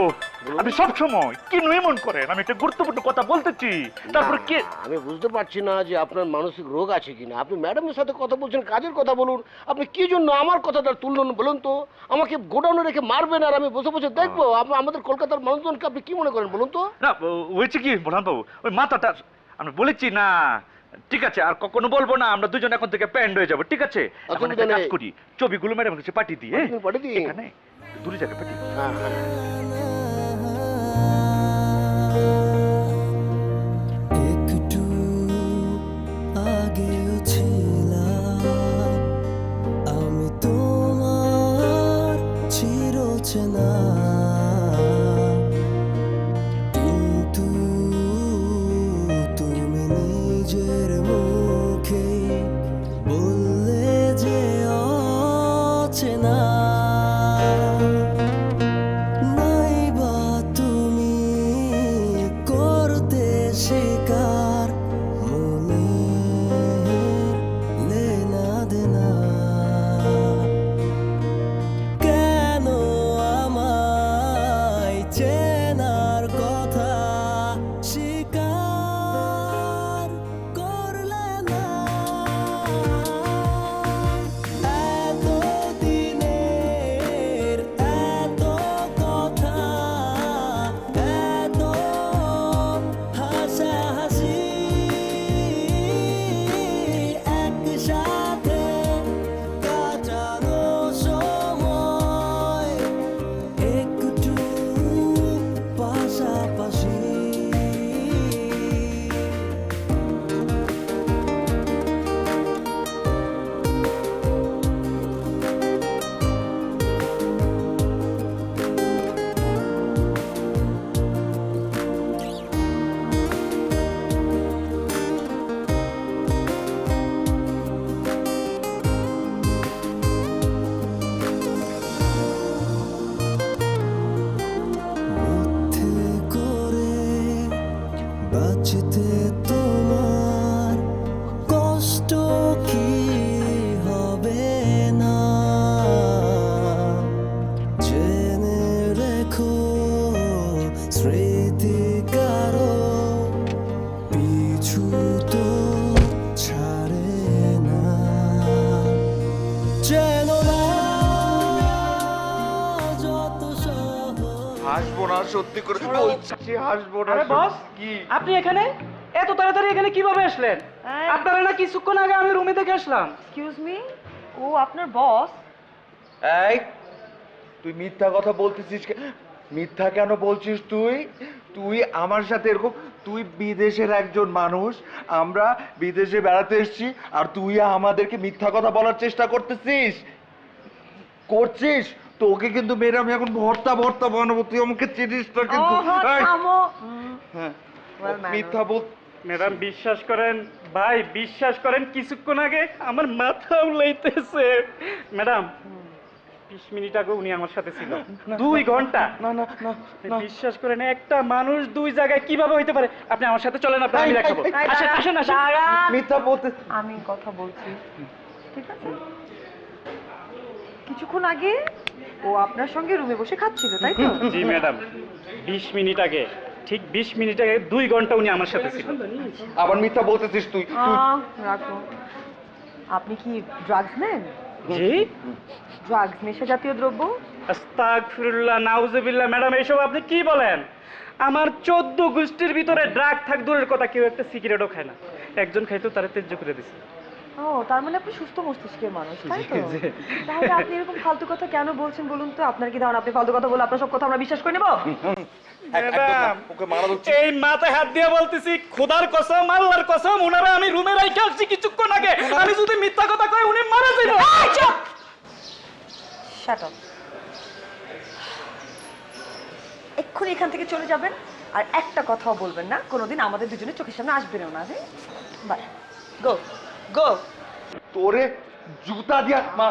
আপনি সব সময় কি এমন করেন? আমি একটা গুরুত্বপূর্ণ কথা বলতেছি, তারপর কি? আমি বুঝতে পারছি না যে আপনার মানসিক রোগ আছে কিনা। আপনি ম্যাডামের সাথে কথা বলছেন, কাজের কথা বলুন। আপনি কি জন্য আমার কথাটা তুললেন বলুন তো? আমাকে গোডাউনে রেখে মারবেন আর আমি বসে বসে দেখবো? আপনি আমাদের কলকাতার মানুষজনকে আপনি কি মনে করেন বলুন তো? না, হয়েছে কি মোনাত বাবু, ওই মাথাটা আমি বলেছি না। ঠিক আছে, আর কখনো বলবো না। আমরা দুজন এখন থেকে প্যান্ড হয়ে যাবো, ঠিক আছে? এখন একটা কাজ করি, ছবিগুলো ম্যাডামের কাছে পাঠিয়ে দিই। আপনি পাঠিয়ে দিন। এখানে দূরে জায়গায় পাঠিয়ে দিই। হ্যাঁ হ্যাঁ। একটু আগেও ছিলাম আমি তোমার চিরচেনা, কিন্তু তুমি নিজের মুখে বললে যে অচেনা। নাইবা তুমি করতে শিকার মনের লেনা দেনা, কেন আমায় চেনার কথা স্বীকার করলে না? এত দিনের এত কথা, এত হাসাহাসি একসাথে কাটানো সময় একটু পাশাপাশি। বুদ্ধি করে বাঁচতে তোমার কষ্ট কি হবে না? জেনে রেখো স্মৃতি কারো পিছু তো ছাড়ে না। চেনো না যত সহজ। হাসবো না, সত্যি করে বলছি হাসবো না। আরে বস, কি আপনি এখানে এত তাড়াতাড়ি এখানে কিভাবে আসলেন? আপনারা না কিছুক্ষণ আগে আমি রুমে থেকে আসলাম। এক্সকিউজ মি, ও আপনার বস? এই তুই মিথ্যা কথা বলতেছিস মিথ্যা কেন বলছিস তুই? তুই আমার সাথে এরকম, তুই বিদেশের একজন মানুষ, আমরা বিদেশে বেড়াতে এসেছি, আর তুই আমাদেরকে মিথ্যা কথা বলার চেষ্টা করছিস। তোকে কিন্তু মেয়েরা আমি এখন ভর্তা ভর্তা বানাবো, তুই আমাকে চিনিস না কিন্তু। এই, হ্যাঁ, মিথ্যা বল। ম্যাডাম বিশ্বাস করেন, ভাই বিশ্বাস করেন, কিছুক্ষণ আগে আমার মাথা উলাইতেছে। ম্যাডাম 20 মিনিট আগে উনি আমার সাথে ছিল, 2 ঘন্টা। না না না না, বিশ্বাস করেন, একটা মানুষ 2 জায়গায় কিভাবে হইতে পারে? আপনি আমার সাথে চলেন, আপনি আমি দেখাবো। আসেন আসেন আসেন। মিথ্যা বলতে। আমি কথা বলছি, ঠিক আছে? কিছুক্ষণ আগে ও আপনার সঙ্গে রুমে বসে খাচ্ছিল, তাই তো? জি ম্যাডাম, 20 মিনিট আগে, ঠিক 20 মিনিট আগে 2 ঘন্টা উনি আমার সাথে ছিল। আবার মিথ্যা বলতেছিস তুই। রাখো। আপনি কি ড্রাগস নেন? জি? ড্রাগস, নেশা জাতীয় দ্রব্য? আস্তাগফিরুল্লাহ, নাউজুবিল্লাহ। ম্যাডাম এইসব আপনি কি বলেন? আমার 14 গোষ্ঠীর ভিতরে ড্রাগ থাক দূরের কথা, কেউ একটা সিগারেটও খায় না। একজন খাইতো, তারা তেজ্য করে দিছে। ও, তার মানে আপনি সুস্থ মস্তিষ্কের মানুষ, তাই তো? তাহলে আপনি এরকম ফালতু কথা কেন বলছেন বলুন তো? আপনার কি ধারণা আপনি ফালতু কথা বলে আপনার সব কথা আমরা বিশ্বাস করে নেব? ম্যাডাম, ওকে মারা হচ্ছে। এই মাথায় হাত দিয়ে বলতেছি, খোদার কসম, আল্লাহর কসম, ওনারা আমি রুমে রাইখে আসছি কিছুক্ষণ আগে। আমি যদি মিথ্যা কথা কই, উনি মারা যাইব। Shut up. এক্ষুনি এখান থেকে চলে যাবেন, আর একটা কথাও বলবেন না, কোনোদিন আমাদের দুজনের চোখের সামনে আসবেনও না। হ্যাঁ, বাই। গো গো। তোরে জুতা দিয়া মা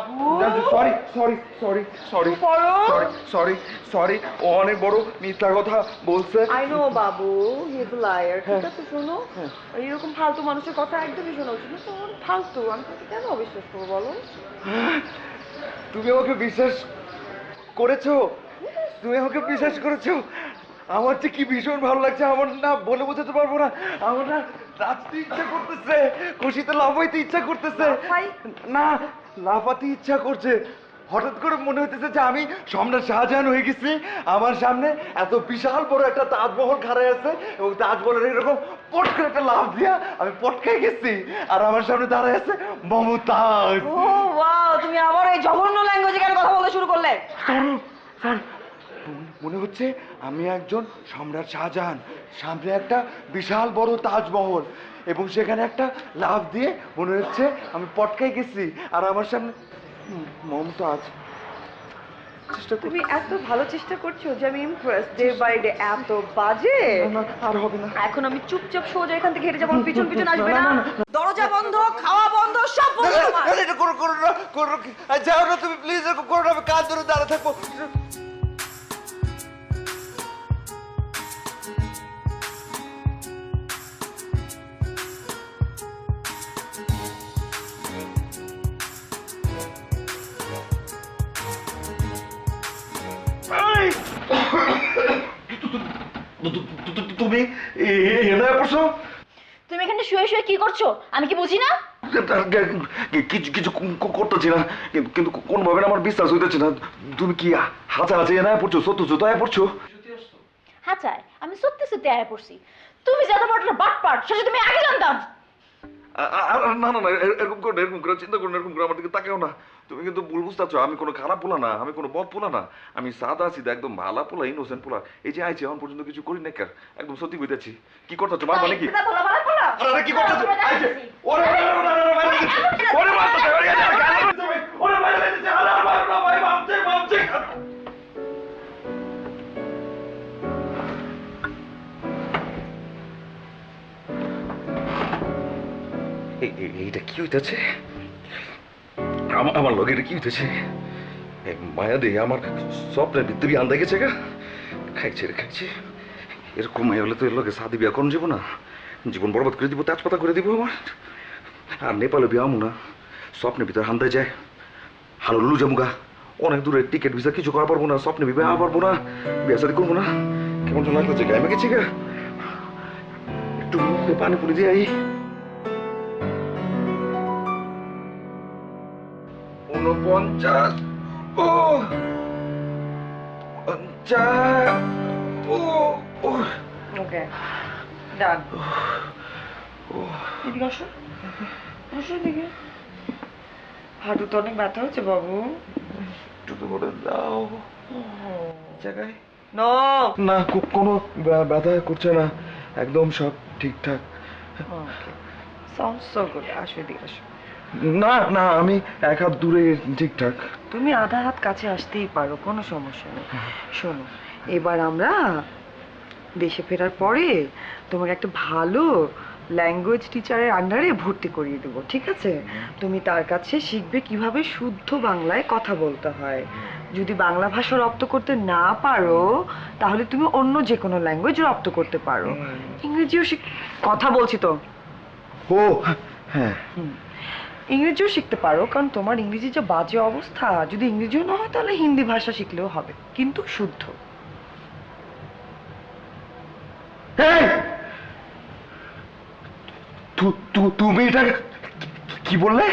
সরি সরি সরি সরি পড়ো। সরি সরি সরি ও অনেক বড় মিথ্যা কথা বলছে। I know Babu, he is liar. ঠিক আছে, শোনো, এইরকম ফালতু মানুষের কথা একদমই শোনা উচিত না। তো ফালতু, আমি তোকে কেন অবিশ্বাস করবো বলো? তুমি আমাকে বিশ্বাস করেছো? তুমি আমাকে বিশ্বাস করেছো? আমার যে কি ভীষণ ভালো লাগছে, আমার না বলে বোঝাতে পারবো না। আমার না নাচতে ইচ্ছা করতেছে, খুশিতে লাফাইতে ইচ্ছা করতেছে। লাফাই? না, লাফাতে ইচ্ছা করছে। হঠাৎ করে মনে হইতেছে যে আমি সম্রাট শাহজাহান হয়ে গেছি। আমার সামনে এত বিশাল বড় একটা তাজমহল খাড়ায় আছে এবং তাজমহলের এরকম পট করে একটা লাফ দিয়া আমি পটকাই গেছি, আর আমার সামনে দাঁড়ায় আছে মমতাজ। ও ওয়াও, তুমি আবার এই জঘন্য ল্যাঙ্গুয়েজে কেন কথা বলতে শুরু করলে? স্যার, মনে হচ্ছে আমি একজন সম্রাট শাহজাহান, সামনে একটা বিশাল বড় তাজমহল এবং সেখানে একটা লাফ দিয়ে মনে হচ্ছে আমি পটকাই গেছি, আর আমার সামনে মমতাজ। চেষ্টা তুমি এত ভালো চেষ্টা করছো যে আমি ইমপ্রেস। ডে বাই ডে এত বাজে। না, আর হবে না। এখন আমি চুপচাপ সোজা এখান থেকে হেঁটে যাবো, পিছন পিছন আসবে না। দরজা বন্ধ, খাওয়া বন্ধ, সব বন্ধ তোমার। এটা করো করো না, করো যাও না তুমি, প্লিজ এরকম করো না, আমি কাজ ধরে দাঁড়া থাকবো। তুমি এনে পড়ছো? তুমি এখানে শুয়ে শুয়ে কি করছো আমি কি বুঝি না? কিছু কিছু করতেছি না, কিন্তু কোনভাবে না আমার বিশ্বাস হইতেছে না। তুমি কি হাতে হাতে এনে পড়ছো? সত্য সত্য পড়ছো? হ্যাঁ চাই, আমি সত্যি সত্যি আয়া পড়ছি। তুমি যে এত বড় একটা বাটপার সেটা তুমি আগে জানতাম। না না না, এরকম করো না, এরকম করে চিন্তা করো না, এরকম করে আমার দিকে তাকাও না। তুমি কিন্তু ভুল বুঝতেছো, আমি কোনো খারাপ পোলা না, আমি কোনো বদ পোলা না, আমি সাদা সিধা একদম ভালা পোলা, ইনোসেন্ট পোলা। এই যে আইছি এখন পর্যন্ত কিছু করি না, একদম সত্যি কইতাছি। কি করতেছো মা? মানে কি? আরে কি করতেছো? আইছে ওরে ওরে ওরে ওরে মারতেছে, ওরে গেছে, ওরে মাইরে দিতেছে, আরে মারো না ভাই, মারছে মারছে। এইটা কি হইতেছে? আমার লগে এটা কি হইতেছে? মায়া দে আমার স্বপ্নের ভিতরে আন্দা গেছে গা, খাইছে রে খাইছে। এরকম মায়া হলে তো এর লগে শাদি বিয়া করুন যাব না, জীবন বরবাদ করে দিব, তেজপাতা করে দিব আমার। আর নেপালে বিয়া আমু না, স্বপ্নের ভিতরে হান্দায় যায় হানুলু জামুগা, অনেক দূরে টিকিট ভিসা কিছু করা পারবো না, স্বপ্নে বিবাহ পারবো না, বিয়া শাদি করবো না। কেমন লাগতেছে, গায়ে গেছে গা। একটু মুখে পানি পুনি দিয়ে আই। 49 ও 50 ও ওকে ডান। এদিকে আসো, আসো এদিকে। হাঁটু তো অনেক ব্যথা হচ্ছে বাবু। একটু করে দাও জায়গায়। নো, না, কোনো ব্যথা করছে না, একদম সব ঠিকঠাক। ওকে, সাউন্ড সো গুড। আসো এদিকে আসো। না না, আমি এক হাত দূরে ঠিকঠাক। তুমি আধা হাত কাছে আসতেই পারো, কোনো সমস্যা নেই। শোনো, এবার আমরা দেশে ফেরার পরে তোমাকে একটা ভালো ল্যাঙ্গুয়েজ টিচারের আন্ডারে ভর্তি করিয়ে দেবো, ঠিক আছে? তুমি তার কাছে শিখবে কিভাবে শুদ্ধ বাংলায় কথা বলতে হয়। যদি বাংলা ভাষা রপ্ত করতে না পারো তাহলে তুমি অন্য যে কোনো ল্যাঙ্গুয়েজ রপ্ত করতে পারো। ইংরেজিও কথা বলছি তো। ও হ্যাঁ, ইংরেজিও শিখতে পারো, কারণ তোমার ইংরেজির যে বাজে অবস্থা, যদি ইংরেজিও না হয় তাহলে হিন্দি ভাষা শিখলেও হবে, কিন্তু শুদ্ধ। তুমি এটা কি বললে?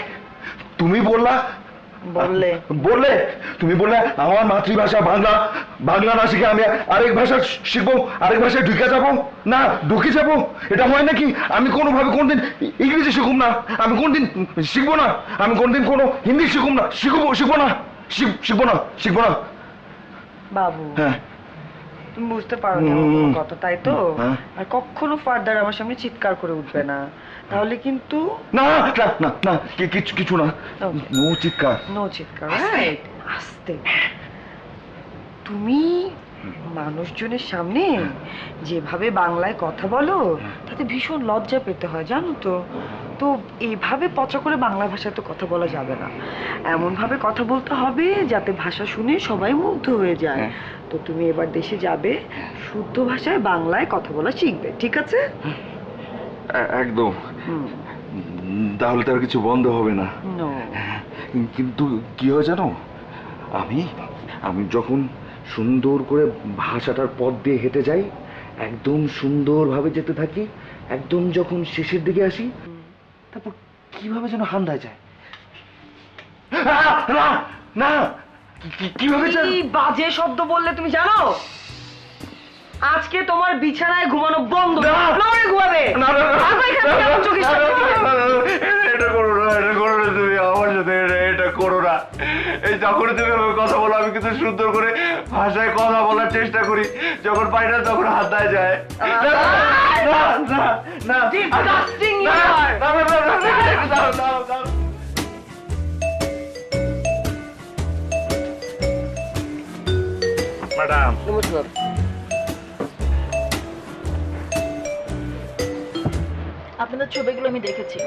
তুমি বললা বললে বললে তুমি বললে আমার মাতৃভাষা বাংলা, বাংলা না শিখে আমি আরেক ভাষা শিখবো, আরেক ভাষায় ঢুকে যাবো? না, ঢুকে যাবো? এটা হয় নাকি? আমি কোনোভাবে কোনদিন ইংরেজি শিখুম না, আমি কোনদিন শিখবো না, আমি কোনদিন কোনো হিন্দি শিখুম না, শিখবো না, শিখবো না। বাবু, হ্যাঁ, তুমি বুঝতে পারো না আমার কোনো কথা, তাই তো? হ্যাঁ। আর কখনো ফার্দার আমার সামনে চিৎকার করে উঠবে না, তাহলে কিন্তু না না না না, কিছু না, Okay. নো চিৎকার। নো চিৎকার, রাইট? আস্তে। তুমি মানুষজনের সামনে যেভাবে বাংলায় কথা বলো তাতে ভীষণ লজ্জা পেতে হয় জানো তো। তো এইভাবে পচা করে বাংলা ভাষায় তো কথা বলা যাবে না, এমন ভাবে কথা বলতে হবে যাতে ভাষা শুনে সবাই মুগ্ধ হয়ে যায়। তো তুমি এবার দেশে যাবে, শুদ্ধ ভাষায় বাংলায় কথা বলা শিখবে, ঠিক আছে? একদম। তাহলে তো আর কিছু বন্ধ হবে না। No. কিন্তু কি হয় জানো, আমি আমি যখন সুন্দর করে ভাষাটার পথ দিয়ে হেঁটে যাই, একদম সুন্দরভাবে যেতে থাকি, একদম যখন শেষের দিকে আসি, তারপর কিভাবে যেন হান্দায় যায়। না না, কিভাবে কি বাজে শব্দ বললে তুমি জানো? আজকে তোমার বিছানায় ঘুমানো বন্ধ, ফ্লোরে ঘুমাবে। আসো এখান থেকে আমার চোখের সামনে থেকে। এটা করো না, এটা করো না, তুমি আমার সাথে এটা করো না। এই যখন তুমি আমাকে কথা বলো, আমি কিন্তু সুন্দর করে ভাষায় কথা বলার চেষ্টা করি, যখন পাই না তখন হাতায় যায়। না না না না, Disgusting you are. না না না না, দাও দাও দাও। ম্যাডাম, নমস্কার। আপনাদের ছবিগুলো আমি দেখেছি।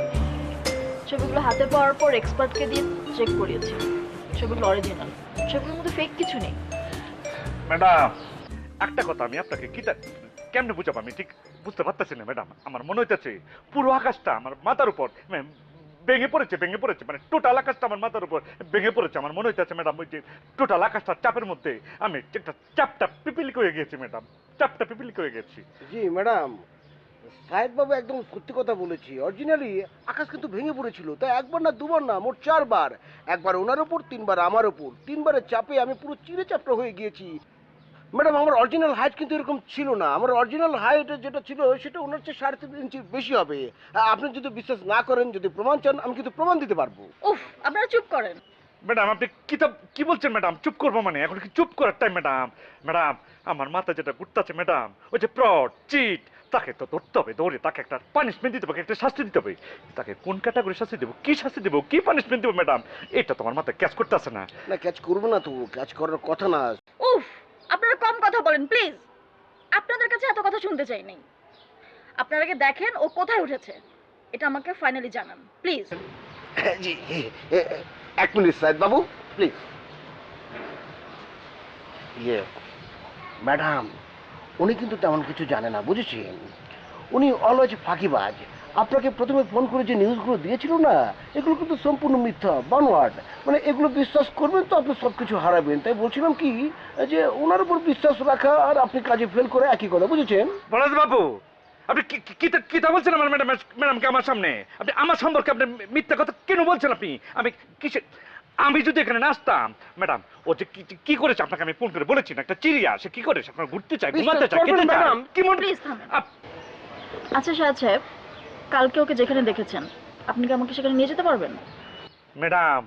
ছবিগুলো হাতে পাওয়ার পর এক্সপার্টকে দিয়ে চেক করিয়েছি। ছবিগুলো অরিজিনাল, ছবিগুলোর মধ্যে ফেক কিছু নেই। ম্যাডাম, একটা কথা আমি আপনাকে কেমনে বুঝাবো আমি ঠিক বুঝতে পারতেছি না ম্যাডাম। আমার মনে হইতেছে পুরো আকাশটা আমার মাথার উপর ভেঙে পড়েছে, মানে টোটাল আকাশটা আমার মাথার উপর ভেঙে পড়েছে। আমার মনে হইতেছে ম্যাডাম, ওই যে টোটাল আকাশটার চাপের মধ্যে আমি একটা চাপটা পিপিলিক হয়ে গেছি ম্যাডাম, চাপটা পিপিলিক হয়ে গেছি। জি ম্যাডাম, সাহেদ বাবু একদম সত্যি কথা বলেছি। অরিজিনালি আকাশ কিন্তু ভেঙে পড়েছিল, তাই একবার না দুবার না, মোট 4 বার। একবার ওনার ওপর, 3 বার আমার ওপর। 3 বারের চাপে আমি পুরো চিড়ে চাপটা হয়ে গিয়েছি। ম্যাডাম, আমার অরিজিনাল হাইট কিন্তু এরকম ছিল না। আমার অরিজিনাল হাইট যেটা ছিল সেটা ওনার চেয়ে 3.5 ইঞ্চি বেশি হবে। আপনি যদি বিশ্বাস না করেন, যদি প্রমাণ চান, আমি কিন্তু প্রমাণ দিতে পারবো। উফ, আপনারা চুপ করেন। ম্যাডাম, আপনি কি বলছেন ম্যাডাম? চুপ করবো মানে? এখন কি চুপ করার টাইম ম্যাডাম? ম্যাডাম, আমার মাথা যেটা ঘুরতেছে ম্যাডাম, ওই যে ফ্রড, চিট, তাকে তো ধরতে হবে, ধরে তাকে একটা পানিশমেন্ট দিতে হবে, একটা শাস্তি দিতে হবে। তাকে কোন ক্যাটাগরি শাস্তি দেবো, কি শাস্তি দেবো, কি পানিশমেন্ট দেবো ম্যাডাম, এটা তোমার মাথায় ক্যাচ করতেছে না। না, ক্যাচ করবো না তো, ক্যাচ করার কথা না। উফ, আপনারা কম কথা বলেন প্লিজ। আপনাদের কাছে এত কথা শুনতে চাই নাই। আপনারা আগে দেখেন ও কোথায় উঠেছে, এটা আমাকে ফাইনালি জানান please. G, 1 minute Shahed Babu, please. Madam, উনি কিন্তু তেমন কিছু জানে না, বুঝেছেন? উনি অলওয়েজ ফাঁকিবাজ। আপনাকে প্রথমে ফোন করে যে নিউজগুলো দিয়েছিল না, এগুলো কিন্তু সম্পূর্ণ মিথ্যা, বানোয়াট। মানে এগুলো বিশ্বাস করবেন তো আপনি সব কিছু হারাবেন। তাই বলছিলাম কি, যে ওনার উপর বিশ্বাস রাখা আর আপনি কাজে ফেল করে একই কথা, বুঝেছেন? বলরাজ বাবু, আপনি কি বলছেন আমার ম্যাডামকে আমার সামনে? আপনি আমার সম্পর্কে আপনি মিথ্যা কথা কেন বলছেন আপনি? আমি যদি এখানে না আসতাম ম্যাডাম, ও যে কি করেছে আপনাকে আমি ফোন করে বলেছি না, একটা চিড়িয়া, সে কি করেছে? আপনার ঘুরতে চাই, ঘুমাতে চাই, খেতে চাই, কি মন? প্লিজ থামেন। আচ্ছা শাহেদ সাহেব, কালকে ওকে যেখানে দেখেছেন আপনি কি আমাকে সেখানে নিয়ে যেতে পারবেন? ম্যাডাম,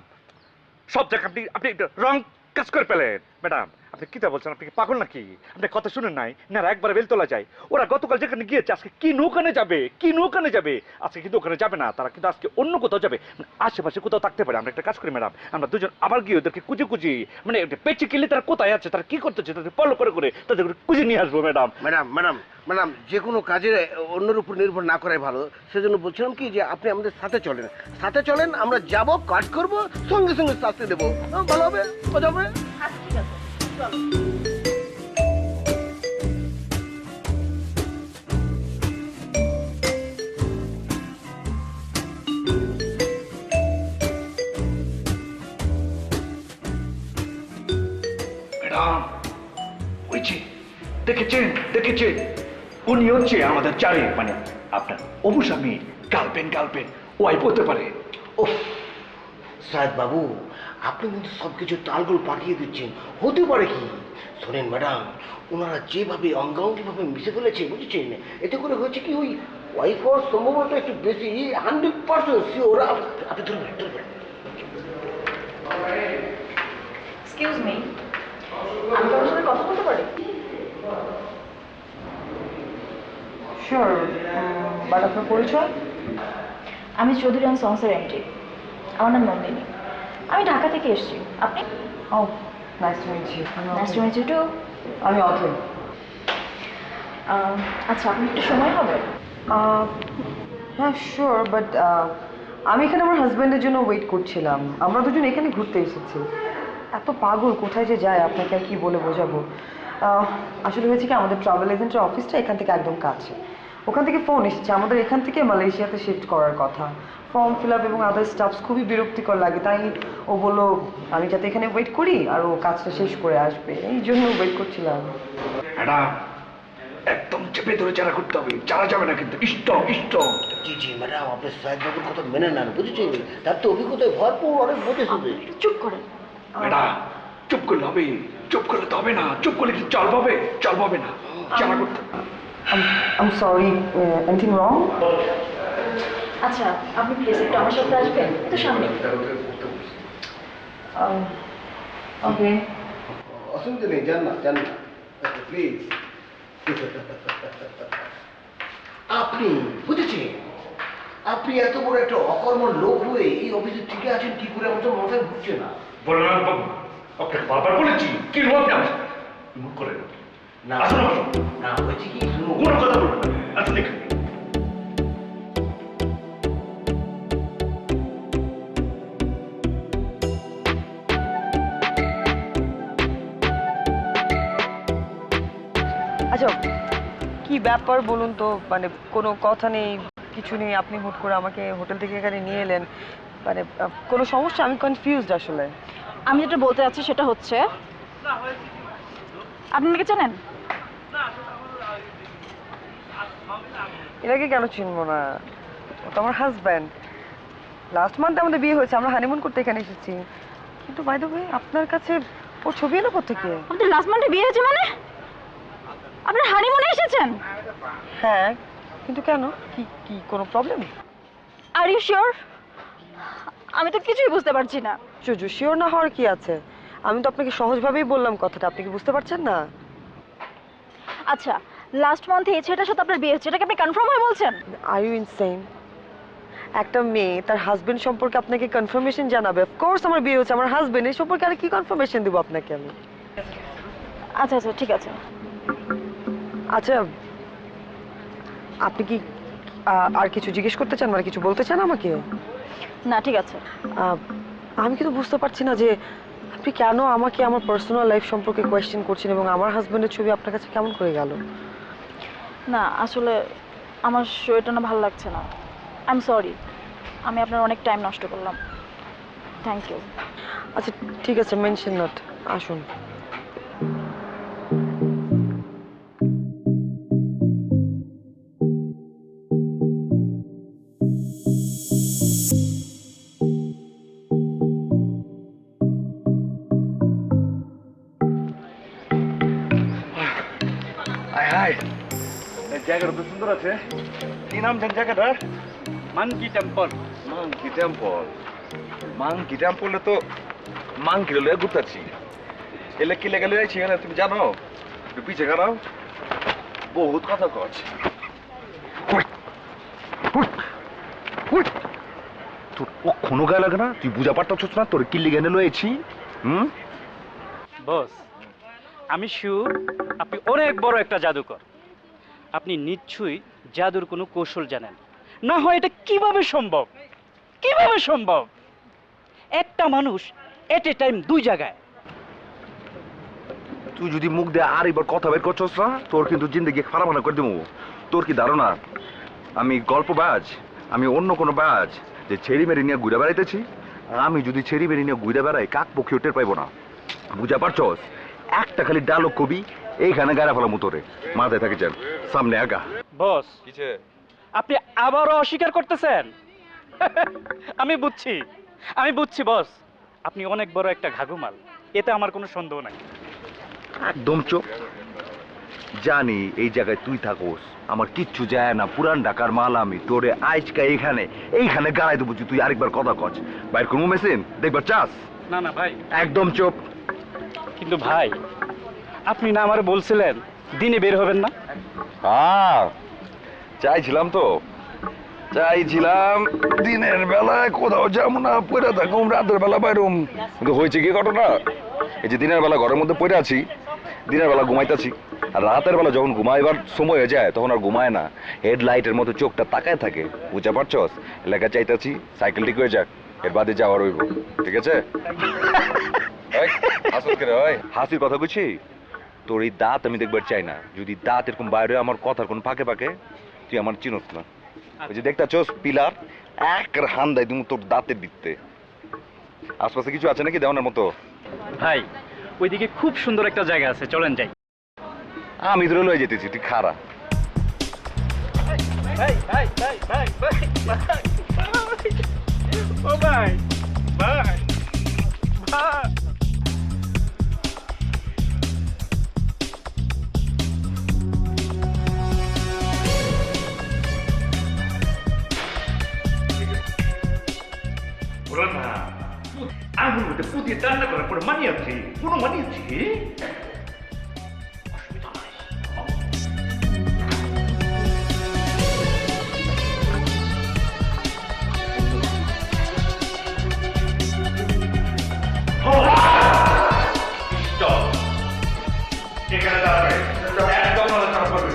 সব জায়গায় আপনি রং কাজ করে পেলেন ম্যাডাম। আপনি কি বলছেন? আপনি কি পাগল নাকি? আপনি কথা শুনেন নাই না? একবারে বেলতলা যায় ওরা, গতকাল যেখানে গিয়েছে আজকে কি নৌকানে যাবে, কি নৌকানে যাবে? আজকে কিন্তু ওখানে যাবে না, তারা কিন্তু আজকে অন্য কোথাও যাবে, মানে আশেপাশে কোথাও থাকতে পারে। আমরা একটা কাজ করি ম্যাডাম, আমরা দুজন আবার গিয়ে ওদেরকে কুচি মানে পেঁচে কিলে তারা কোথায় আছে, তারা কি করতেছে, তাদের ফলো করে তাদের খুঁজে নিয়ে আসবো ম্যাডাম। ম্যাডাম, যে কোনো কাজে অন্যের উপর নির্ভর না করাই ভালো। সেজন্য বলছিলাম কি, যে আপনি আমাদের সাথে চলেন, আমরা যাব, কাজ করব, সঙ্গে সঙ্গে শাস্তি দেবো, ভালো হবে, মজা হবে। আচ্ছা ঠিক আছে, চলো। ম্যাডাম, ওই যে দেখেছেন, উনি হচ্ছে আমাদের চারি, মানে আপনার অবুস্বামী গার্লফ্রেন্ড ওয়াইফ হতে পারে। ওহ সাহেদ বাবু, আপনি কিন্তু সবকিছু তালগোল পাঠিয়ে দিচ্ছেন, হতে পারে কি? শোনেন ম্যাডাম, ওনারা যেভাবে অঙ্গাঙ্গিভাবে মিশে ফেলেছে, বুঝেছেন, এতে করে হয়েছে কি, ওই ওয়াইফ হওয়ার সম্ভাবনাটা একটু বেশি, 100% শিওর। আপনি ধরবেন। এক্সকিউজ মি, আমি তোমার সাথে কথা বলতে পারি? শিওর, বাট আপনার পরিচয়? আমি চৌধুরী অ্যান্ড সন্সের এমডি। আমার নাম নন্দিনী, আমি ঢাকা থেকে এসেছি। আপনি? Oh nice to meet you. Nice to meet you too. আমি অথৈ। আচ্ছা, আপনি একটু সময় হবে? হ্যাঁ শিওর, বাট আমি এখানে আমার হাজব্যান্ডের জন্য ওয়েট করছিলাম। আমরা দুজন এখানে ঘুরতে এসেছি। এত পাগল কোথায় যে যায় আপনাকে আর কি বলে বোঝাবো। আসলে হয়েছে কি, আমাদের ট্রাভেল এজেন্টের অফিসটা এখান থেকে একদম কাছে। ওখান থেকে ফোন এসেছে আমাদের এখান থেকে মালয়েশিয়াতে শিফট করার কথা। ফর্ম ফিল আপ এবং আদার স্টাফস খুবই বিরক্তিকর লাগে, তাই ও বললো আমি যাতে এখানে ওয়েট করি আর ও কাজটা শেষ করে আসবে, এই জন্য ওয়েট করছিলাম। ম্যাডাম একদম চেপে ধরে চারা করতে হবে, চারা যাবে না কিন্তু স্টপ। জি জি ম্যাডাম, আপনার সাহেব বাবুর কথা মেনে নেন, বুঝেছেন? তার তো অভিজ্ঞতায় ভরপুর, অনেক বোঝে শুধু। চুপ করেন। ম্যাডাম চুপ করলে হবে, চুপ করলে তো হবে না, চুপ করলে কি চল পাবে না, চারা করতে হবে। I'm sorry, anything wrong? আচ্ছা, আপনি প্লিজ একটু আমার সাথে আসবেন, একটু সামনে। Okay. অসুবিধা নেই, যান না প্লিজ। আপনি বুঝেছেন, আপনি এত বড় একটা অকর্মণ লোক হয়ে এই অফিসে টিকে আছেন কি করে, আমার তো মাথায় ঘুরছে না। বললাম বাবু, আপনাকে বারবার বলেছি কি আপনি আসেন, মুখ করেন না না, হয়েছে কি, শুনুন। কোনো কথা বলবেন না, আসুন এখানে। আচ্ছা, কি ব্যাপার বলুন তো, মানে কোনো কথা নেই, কিছু নেই, আপনি হুট করে আমাকে হোটেল থেকে এখানে নিয়ে এলেন, মানে কোনো সমস্যা? আমি কনফিউজড আসলে। আমি যেটা বলতে চাচ্ছি সেটা হচ্ছে, আপনি আমাকে জানেন? এটাকে কেন চিনবো না? ও তো আমার হাজব্যান্ড। লাস্ট মান্থ আমাদের বিয়ে হয়েছে, আমরা হানিমুন করতে এখানে এসেছি। কিন্তু বাই দ্য ওয়ে, আপনার কাছে ওর ছবি এলো কোথেকে? আমাদের লাস্ট মান্থে বিয়ে হয়েছে মানে? আপনার হানিমুনে এসেছেন? হ্যাঁ, কিন্তু কেন? কি কি কোনো প্রবলেম? Are you sure? আমি তো কিছুই বুঝতে পারছি না। চুজু, শিওর না হওয়ার কি আছে? আমি তো আপনাকে সহজভাবেই বললাম কথাটা, আপনি কি বুঝতে পারছেন না? আচ্ছা, লাস্ট মান্থে এই ছেলেটার সাথে আপনার বিয়ে হচ্ছে, এটাকে আপনি কনফার্ম হয়ে বলছেন? Are you insane? একটা মেয়ে তার হাজবেন্ড সম্পর্কে আপনাকে কনফার্মেশন জানাবে? অফকোর্স আমার বিয়ে হচ্ছে, আমার হাজবেন্ড, এই সম্পর্কে আর কি কনফার্মেশন দেবো আপনাকে আমি? আচ্ছা আচ্ছা, ঠিক আছে। আচ্ছা, আপনি কি আর কিছু জিজ্ঞেস করতে চান, মানে কিছু বলতে চান আমাকে? না, ঠিক আছে। আমি কিন্তু বুঝতে পারছি না যে আপনি কেন আমাকে আমার পার্সোনাল লাইফ সম্পর্কে কোয়েশ্চেন করছেন, এবং আমার হাজবেন্ডের ছবি আপনার কাছে কেমন করে গেল? না, আসলে আমার শরীরটা না ভালো লাগছে না। আই এম সরি, আমি আপনার অনেক টাইম নষ্ট করলাম। Thank you. আচ্ছা ঠিক আছে, মেনশন নট, আসুন। হায় হায়, এই জায়গাটা তো সুন্দর আছে। কি নাম জান জায়গাটার? Monkey temple. মাংকি টেম্পলে তো মাংকিরে লয়ে ঘুরতেছি। এলে কি লেগে লয়েছি এখানে তুমি জানো? একটু পিছে খারাও, বহুত কথা কচ। তোর ও কোনো গায়ে লাগে না? তুই বুঝা পারতাছিস না তোর কি লিগে লয়েছি? বস, আমি শিওর আপনি অনেক বড় একটা জাদুকর। আপনি নিশ্চয়ই জাদুর কোনো কৌশল জানেন, না হয় এটা কিভাবে সম্ভব? কিভাবে সম্ভব একটা মানুষ এট এ টাইম দুই জায়গায়? তুই যদি মুখ দিয়ে আর এবার কথা বের করছস না, তোর কিন্তু জিন্দগি খারাপ না করে দেবো। তোর কি ধারণা আমি গল্পবাজ? আমি অন্য কোনো বাজ যে ছেড়ি মেরি নিয়ে ঘুরে বেড়াইতেছি? আমি যদি ছেড়ি মেরি নিয়ে ঘুরে বেড়াই, কাক পক্ষী টের পাইবো না। বুঝা পারছস? একটা খালি ডায়লগ কবি, এইখানে গাড়া ফেলাম তোরে, মাথায় থাকে যান, সামনে আগা। বস, আপনি আবারও অস্বীকার করতেছেন? আমি বুঝছি বস, আপনি অনেক বড় একটা ঘাগুমাল, এতে আমার কোনো সন্দেহ নাই। একদম চোখ। জানি এই জায়গায় তুই থাকোস, আমার কিচ্ছু যায় না, পুরান ঢাকার মাল আমি। তোরে আজকা এইখানে গাড়াই দেবো, তুই আরেকবার কথা কচ। বাইর কোনো মেশিন দেখবার চাস? না না ভাই, একদম চুপ। কিন্তু ভাই, আপনি না আমার বলছিলেন দিনে বের হবেন না? চাইছিলাম দিনের বেলায় কোথাও যাবো না, পড়ে থাকুম, রাতের বেলা বাইরুম। কিন্তু হয়েছে কি ঘটনা, এই যে দিনের বেলা ঘরের মধ্যে পড়ে আছি, দিনের বেলা ঘুমাইতেছি, আর রাতের বেলা যখন ঘুমাইবার সময় হয়ে যায় তখন আর ঘুমায় না, হেডলাইটের মতো চোখটা তাকায় থাকে। বুঝা পারছস? এলাকা চাইতেছি সাইকেল ঠিক হয়ে যাক, এর বাদে যাওয়ার হইব, ঠিক আছে? এই, হাসত কে রে, ওই? হাসির কথা বুঝছি, তোর এই দাঁত আমি দেখবার চাই না। যদি দাঁত এরকম বাইরে হয় আমার কথার কোন ফাঁকে ফাঁকে, তুই আমার চিনস না। ওই যে দেখতাছস পিলার, এক হান দেয় তুমি তোর দাঁতের দিতে। আশপাশে কিছু আছে নাকি দেওয়ানোর মতো? ভাই ওইদিকে খুব সুন্দর একটা জায়গা আছে, চলেন যাই। আমি ধরে লয়ে যেতেছি, তুই খারা। ও ভাই ভাই ভাই, ওরা না আঙুল মধ্যে পুতিয়ে রান্না করার পরে মানিয়েছে, কোনো মানিয়েছে অসুবিধা নাই। এখানে দাঁড়াবে, একদম নড়াচড়া করবে।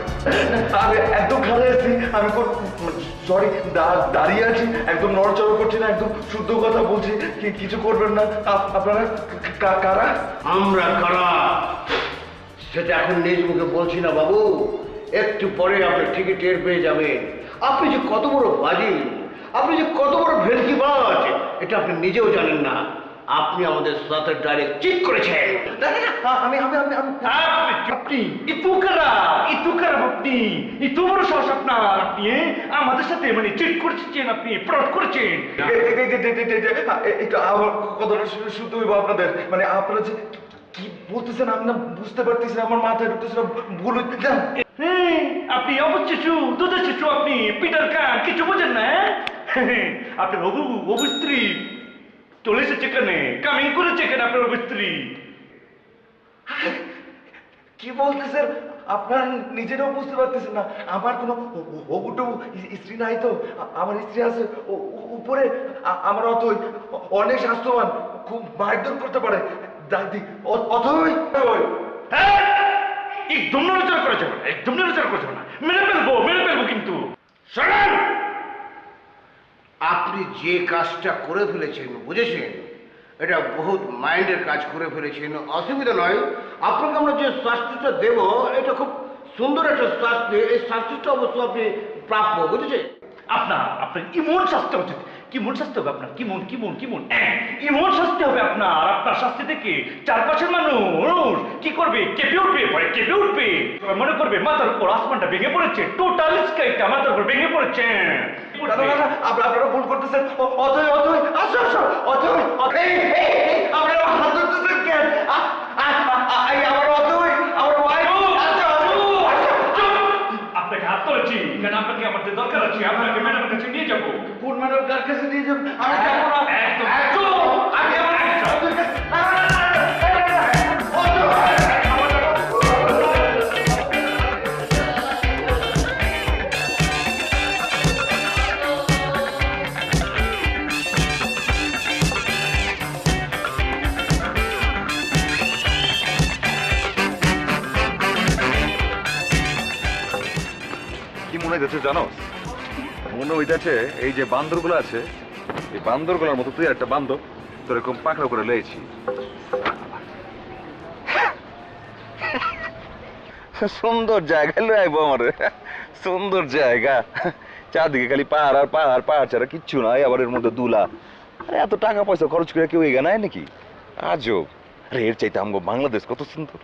আমি একদম খাড়া আছি, আমি সরি দাঁড়িয়ে আছি, একদম নড়চড় করছি না, একদম শুদ্ধ কথা বলছি, কিছু করবেন না। আপনারা কারা? আমরা কারা সেটা এখন নিজ মুখে বলছি না বাবু, একটু পরে আপনি ঠিকই টের পেয়ে যাবেন। আপনি যে কত বড় বাজি, আপনি যে কত বড় ভেলকিবাজ, এটা আপনি নিজেও জানেন না। আপনি আমাদের সাথে ডাইরেক্ট চিট করেছেন। আমি আমি আমি আপনি ইতু খারাপ আপনি, ইতু বড় সাহস আপনার। আপনি আমাদের সাথে মানে চিট করছেন, আপনি ফ্রড করেছেন। একটু আমার কথাটা শুনতে হইব আপনাদের, মানে আপনারা যে কি বলতেছেন আমি না বুঝতে পারতেছি না, আমার মাথায় ঢুকতেছে না, ভুল হইতে হ্যাঁ, আপনি অবশিশু, দুধের শিশু, আপনি পিটার কান, কিছু বোঝেন না? হ্যাঁ, আপনার অবু স্ত্রী চলে এসেছে এখানে, কামিং করেছে এখানে আপনার অবু স্ত্রী। কি বলতেছেন? আপনারা নিজেরাও বুঝতে পারতেছেন না, আমার কোনো হবুটু স্ত্রী নাই তো। আমার স্ত্রী আছে উপরে, আমার অথই অনেক স্বাস্থ্যবান, খুব মারধর করতে পারে। দাদি অথই হ্যাঁ, একদম নড়াচড়া করা যাবে না, একদম নড়াচড়া করা যাবে না, মেরে ফেলবো কিন্তু। শোনেন, আপনি যে কাজটা করে ফেলেছেন বুঝেছেন, এটা বহুত মাইন্ডের কাজ করে ফেলেছেন, অসুবিধা নয়। আপনাকে আমরা যে শাস্তিটা দেব এটা খুব সুন্দর একটা শাস্তি, এই শাস্তিটা অবশ্য আপনি প্রাপ্য, বুঝেছেন? আপনার ইমন শাস্তি উচিত। কি মন শাস্তি হবে আপনার? কি মন ইমন শাস্তি হবে আপনার। আপনার শাস্তি থেকে চারপাশের মানুষ কি করবে? কেঁপে উঠবে, মনে করবে মাথার উপর আসমানটা ভেঙে পড়েছে, টোটাল স্কাইটা মাথার উপর ভেঙে পড়েছে। আপনারা ভুল করতেছেন। অথই আসো আসো, অথই আপনারা হাত ধরতেছেন কেন? আমার অথই, আমার ওয়াইফ। আপনাকে হাত ধরেছি কেন? আপনাকে আমাদের দরকার আছে, আপনাকে ম্যাডামের কাছে নিয়ে যাবো। কোন ম্যাডাম কার কাছে নিয়ে যাবেন? আমি যাবো না, একদম আমি আমার কি মনে হইতেছে জানো? মনে হইতেছে এই যে বান্দরগুলো আছে, এই বান্দরগুলোর মতো তুই একটা বান্দর, তোর এরকম পাকড়া করে লয়েছি। সুন্দর জায়গা লয়ে আইবো আমার, সুন্দর জায়গা, চারদিকে খালি পাহাড় আর পাহাড়, পাহাড় ছাড়া কিচ্ছু নাই। আবার এর মধ্যে দুলা। আরে এত টাকা পয়সা খরচ করে কেউ এগা নাই নাকি? আজব। আরে এর চাইতে আমগো বাংলাদেশ কত সুন্দর।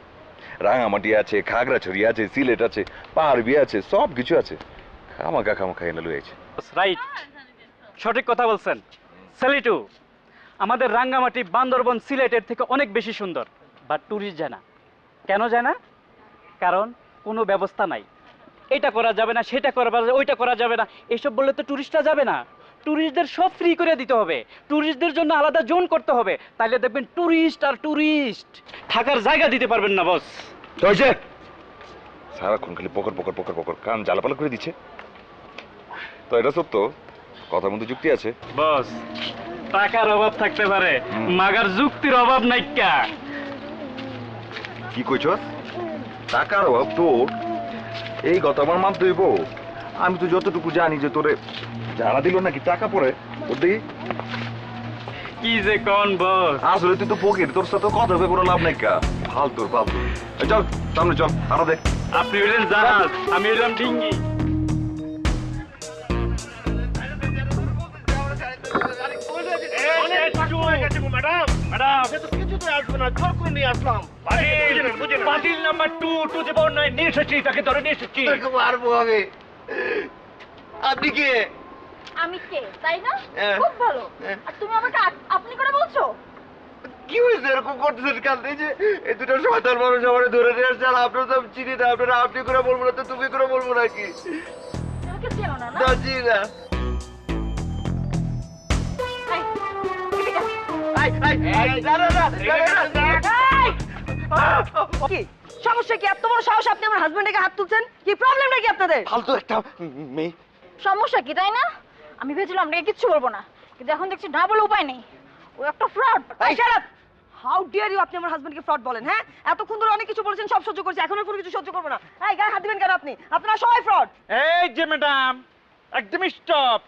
রাঙামাটি আছে, খাগড়াছড়ি আছে, সিলেট আছে, পাহাড় বিয়ে আছে, সব কিছু আছে। খামাখা এনে লয়েছে। রাইট, সঠিক কথা বলছেন। সেলিটু, আমাদের রাঙ্গামাটি, বান্দরবন, সিলেটের থেকে অনেক বেশি সুন্দর, বাট ট্যুরিস্ট যায় না। কেন যায় না? কারণ কোনো ব্যবস্থা নাই। এটা করা যাবে না, সেটা করা যাবে, ওইটা করা যাবে না, এসব বললে তো ট্যুরিস্টরা যাবে না। ট্যুরিস্টদের সব ফ্রি করে দিতে হবে, ট্যুরিস্টদের জন্য আলাদা জোন করতে হবে, তাইলে দেখবেন ট্যুরিস্ট আর ট্যুরিস্ট থাকার জায়গা দিতে পারবেন না। বস হয়েছে, সারাক্ষণ খালি পকর কান জ্বালাপালা করে দিচ্ছে। তো এটা সত্য, কথার মধ্যে যুক্তি আছে। বস, টাকার অভাব থাকতে পারে, মাগার যুক্তির অভাব নাই। কি কইছস? টাকার অভাব তোর? এই কথা আমার মানতে হইব। আমি তো যতটুকু জানি যে তোরে জানা দিল নাকি টাকা পরে ওর দেখি। কি যে কোন বস? আসলে তুই তো ফকির, তোর সাথে কথা হবে কোনো লাভ নাই কা। ফালতু ফালতু। এই চল সামনে চল, আরো দেখ। আপনি হইলেন জাহাজ, আমি হইলাম ডিঙ্গি। পার্টির নাম্বার 2 টু যে বোন নাই নিয়ে এসেছি, তাকে ধরে নিয়ে এসেছি। পারবো আমি। আপনি কে? আমি কে তাই না? খুব ভালো। আর তুমি আমাকে আপনি করে বলছো? কি হয়েছে এরকম করতেছেন কাল? এই যে এই দুটো শয়তান মানুষ আমার ধরে নিয়ে আসছে, আর আপনারা তো চিনি না, আপনারা আপনি করে বলবো না তো তুমি করে বলবো নাকি? আমাকে চেনো না না? না চিনি না। এই, না, না, না, না, না, না। কি সমস্যা কি? এত বড় সাহস আপনি আমার হাজবেন্ডকে হাত তুলছেন? কি প্রবলেমটা কি আপনাদের? ফালতু একটা মেয়ে। সমস্যা কি তাই না? আমি ভেবেছিলাম আপনাকে কিচ্ছু বলবো না, কিন্তু এখন দেখছি না বলে উপায় নেই। ও একটা ফ্রড। How deer you! আপনি আমার হাজবেন্ডকে ফ্রড বলেন? হ্যাঁ, এতক্ষণ ধরে অনেক কিছু বলেছেন, সব সহ্য করছি, এখন আর কোনো কিছু সহ্য করবো না। এই গায়ে হাত দিবেন কেন আপনি? আপনারা সবাই ফ্রড। এই যে ম্যাডাম, একদম স্টপ।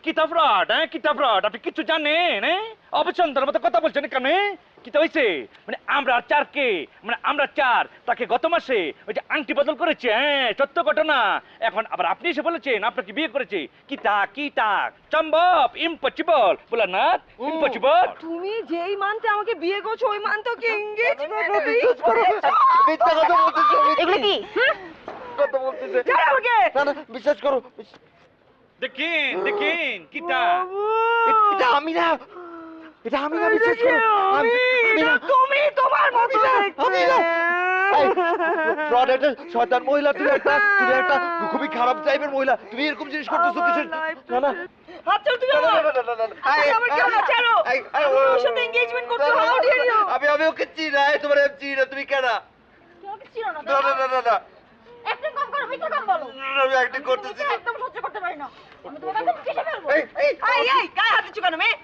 কিতা ফ্রড? হ্যাঁ কিতা ফ্রড? আপনি কিছু জানেন? অপছন্দের মতো কথা বলছেন কেন? কিতা হয়েছে? মানে আমরা চারকে, মানে আমরা চার তাকে গত মাসে ওই যে আংটি বদল করেছে। হ্যাঁ সত্য ঘটনা। এখন আবার আপনি এসে বলেছেন আপনাকে বিয়ে করেছে। কিতা কিতা সম্ভব? ইম্পসিবল বলা না? ইম্পসিবল। তুমি যেই মানতে আমাকে বিয়ে করছো ওই মানতে ওকে এঙ্গেজমেন্ট মিথ্যা কথা বলতেছে, এগুলো কি? কথা বলতেছে। ছাড় আমাকে। না, না, বিশ্বাস করো। দেখেন দেখেন কিতা। এটা আমি না, এটা আমি না, বিশ্বাস করো। আমি না। তুমি তোমার মতো আমি না। ফ্রড একটা শয়তান মহিলা, তুমি একটা খুবই খারাপ টাইপের মহিলা। তুমি এরকম জিনিস করতেছো কিছু? না না হাত ছাড়ো তুমি আমার। আমার কেউ না, ছাড়ো। ওর সাথে এঙ্গেজমেন্ট করছো, হাউ ডিয়ার ইউ! আমি ওকে চিনি না, তোমার চিনি না, তুমি কেন? তোমাকে চিনো না না তাই না না? না না না, একদম কম করো, মিথ্যা কম বলো। আমি অ্যাক্টিং করতেছি না। একদম সহ্য করতে পারি না। আমি তোমাকে একদম কেটে ফেলবো। এই এই এই গায়ে হাত দিচ্ছ কেন মেয়ে?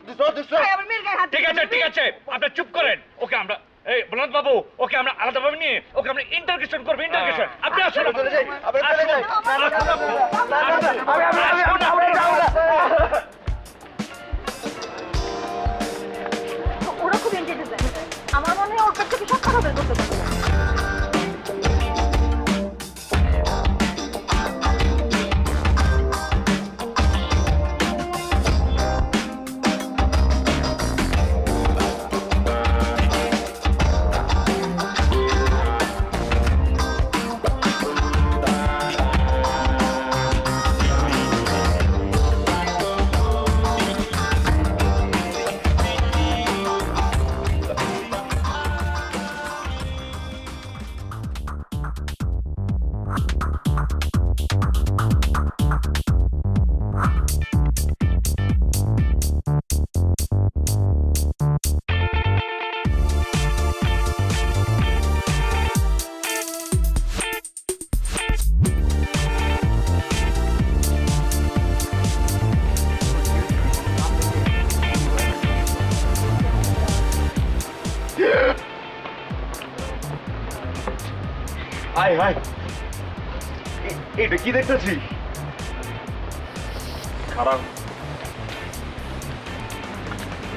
দুটো এই আমার মেয়ের গায়ে হাত ঠিক আছে ঠিক আছে, আপনি চুপ করেন। ওকে আমরা এই বলরাম বাবু, ওকে আমরা আলাদাভাবে নিয়ে ওকে আমরা ইন্টারোগেশন করব। ইন্টারোগেশন আপনি আসুন। চলে যাই, আমরা চলে যাই। না না না, ওরা খুব ইন্টেলিজেন্ট। আমার মনে হয় ওর কাছ থেকে সব কথা বের করতে পারবো। হাই হাই, এটা কি দেখতেছি? খারাপ।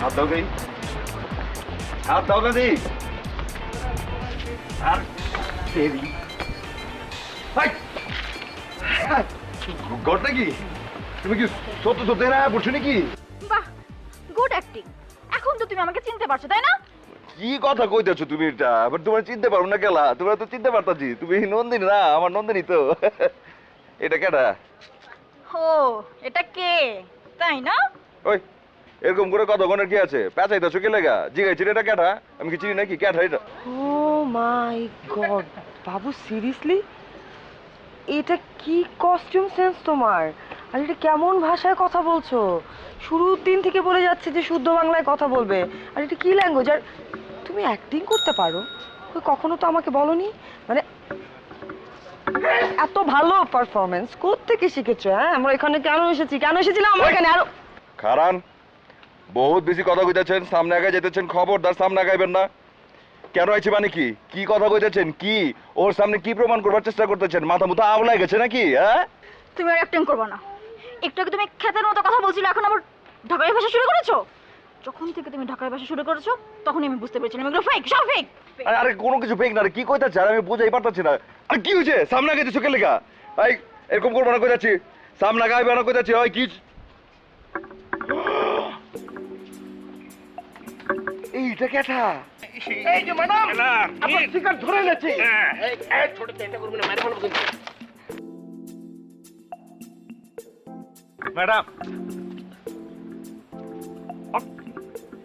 হাত দাও গই, হাত দাও না দি। আর তেরি ঘটনা কি? তুমি কি সত্য সত্য এরা বলছো নাকি? বাহ, গুড অ্যাক্টিং। এখন তো তুমি আমাকে চিনতে পারছো তাই না? কি কথা কইতেছো তুমি? এটা আবার তোমার চিনতে পারবো না কেলা? তোমরা তো চিনতে পারতাছি, তুমি নন্দিনী না? আমার নন্দিনী তো। এটা কেটা? ও এটা কে তাই না? ওই এরকম করে কতক্ষণের কি আছে? পেঁচাইতেছো কি লেগা? জিগাইছি এটা কেটা? আমি কি চিনি নাকি? কেটা এটা? ও মাই গড বাবু, সিরিয়াসলি এটা কি কস্টিউম সেন্স তোমার? আর এটা কেমন ভাষায় কথা বলছো? শুরুর দিন থেকে বলে যাচ্ছে যে শুদ্ধ বাংলায় কথা বলবে, আর এটা কি ল্যাঙ্গুয়েজ? আর তুমি অ্যাক্টিং করতে পারো? ওই কখনো তো আমাকে বলনি। মানে এত ভালো পারফরমেন্স কোত্থেকে শিখেছো? হ্যাঁ, আমরা এখানে কেন এসেছিলাম আমরা এখানে? আরো খারান, বহুত বেশি কথা কইতেছেন, সামনে আগায় যেতেছেন, খবরদার সামনে আগাইবেন না। কেন আইছি মানে কি কি কথা কইতেছেন কি ওর সামনে কি প্রমাণ করবার চেষ্টা করতেছেন মাথা মুথা আওলাই গেছে নাকি হ্যাঁ তুমি আর অ্যাক্টিং করবে না। একটু আগে তুমি ক্ষেতের মতো কথা বলছিলে, এখন আবার ঢাকাই ভাষা শুরু করেছো। যখন থেকে তুমি ঢাকাই ভাষা শুরু করেছো তখনই আমি বুঝতে পেরেছিলাম এগুলো ফেক, সব ফেক। আরে কোনো কিছু ফেক না রে কি কইতাছে আর আমি বুঝাই পারতাছি না আর কি হইছে সামনে গেছে চোখের লেখা এই এরকম করব না কইতাছি সামনে গাইবে না কইতাছি ওই কি এইটা কেটা এই যে ম্যাডাম আপনার শিকার ধরে এনেছি এই ছোট চেষ্টা করবেন না, মেরে ফেলবো কিন্তু। ম্যাডাম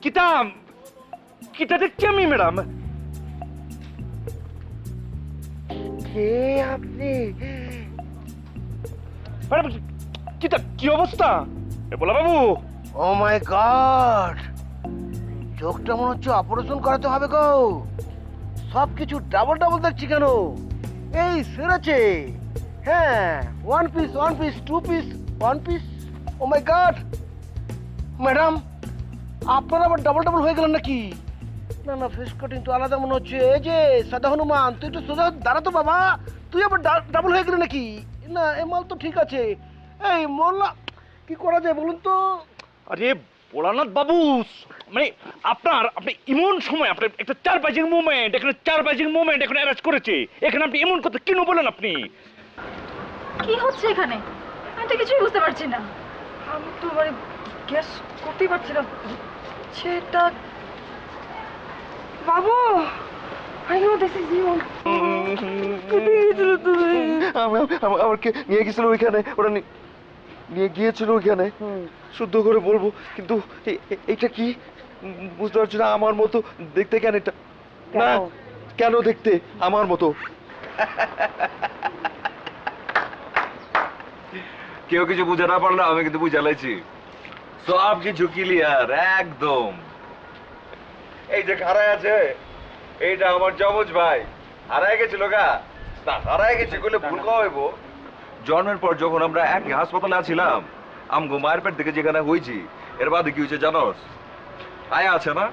কিতা কিতা দেখছি আমি ম্যাডাম। কে আপনি? ম্যাডাম কিতা কি অবস্থা বলা বাবু? ও মাই গড, চোখটা মনে হচ্ছে অপারেশন করাতে হবে গো। সব কিছু ডাবল ডাবল দেখছি কেন? এই সেরেছে, হ্যাঁ, one piece two piece one piece. Oh my god madam, আপনারা আবার ডাবল ডাবল হয়ে গেলেন নাকি? না না, ফেস কাটিং তো আলাদা মনে হচ্ছে। এই যে সাদা হনুমান, তুই একটু সোজা দাঁড়াতো বাবা, তুই আবার ডাবল হয়ে গেলি নাকি? না, এই মাল তো ঠিক আছে। এই মোল্লা, কি করা যায় বলুন তো? আরে ভোলানাথ বাবু, মানে আপনি এমন সময় আপনার একটা চারবাজিং মুভমেন্ট, এখানে চারবাজিং মুভমেন্ট এখানে অ্যারেস্ট করেছে, এখানে আপনি এমন কথা কেন বলেন আপনি? কি হচ্ছে এখানে? আমি তো কিছুই বুঝতে পারছি না। আমি তো মানে গ্যাস করতেই পারছি না সেটা বাবু। I know this is you. আমাকে নিয়ে গেছিল ওইখানে ওরা নিয়ে গিয়েছিল ওইখানে শুদ্ধ করে বলবো কিন্তু এইটা কি বুঝতে পারছি না আমার মতো দেখতে কেন এটা না কেন দেখতে আমার মতো কেউ কিছু বুঝে না পারলে আমি কিন্তু বুঝে লাইছি সব কিছু ক্লিয়ার একদম এই যে খাড়ায় আছে এইটা আমার জমজ ভাই হারায় গেছিল গা না হারায় গেছে বলে ভুল হইব জন্মের পর যখন আমরা একই হাসপাতালে আছিলাম আমগো মায়ের পেট থেকে যেখানে হয়েছি এর বাদে কি হয়েছে জানোস আয়া আছে না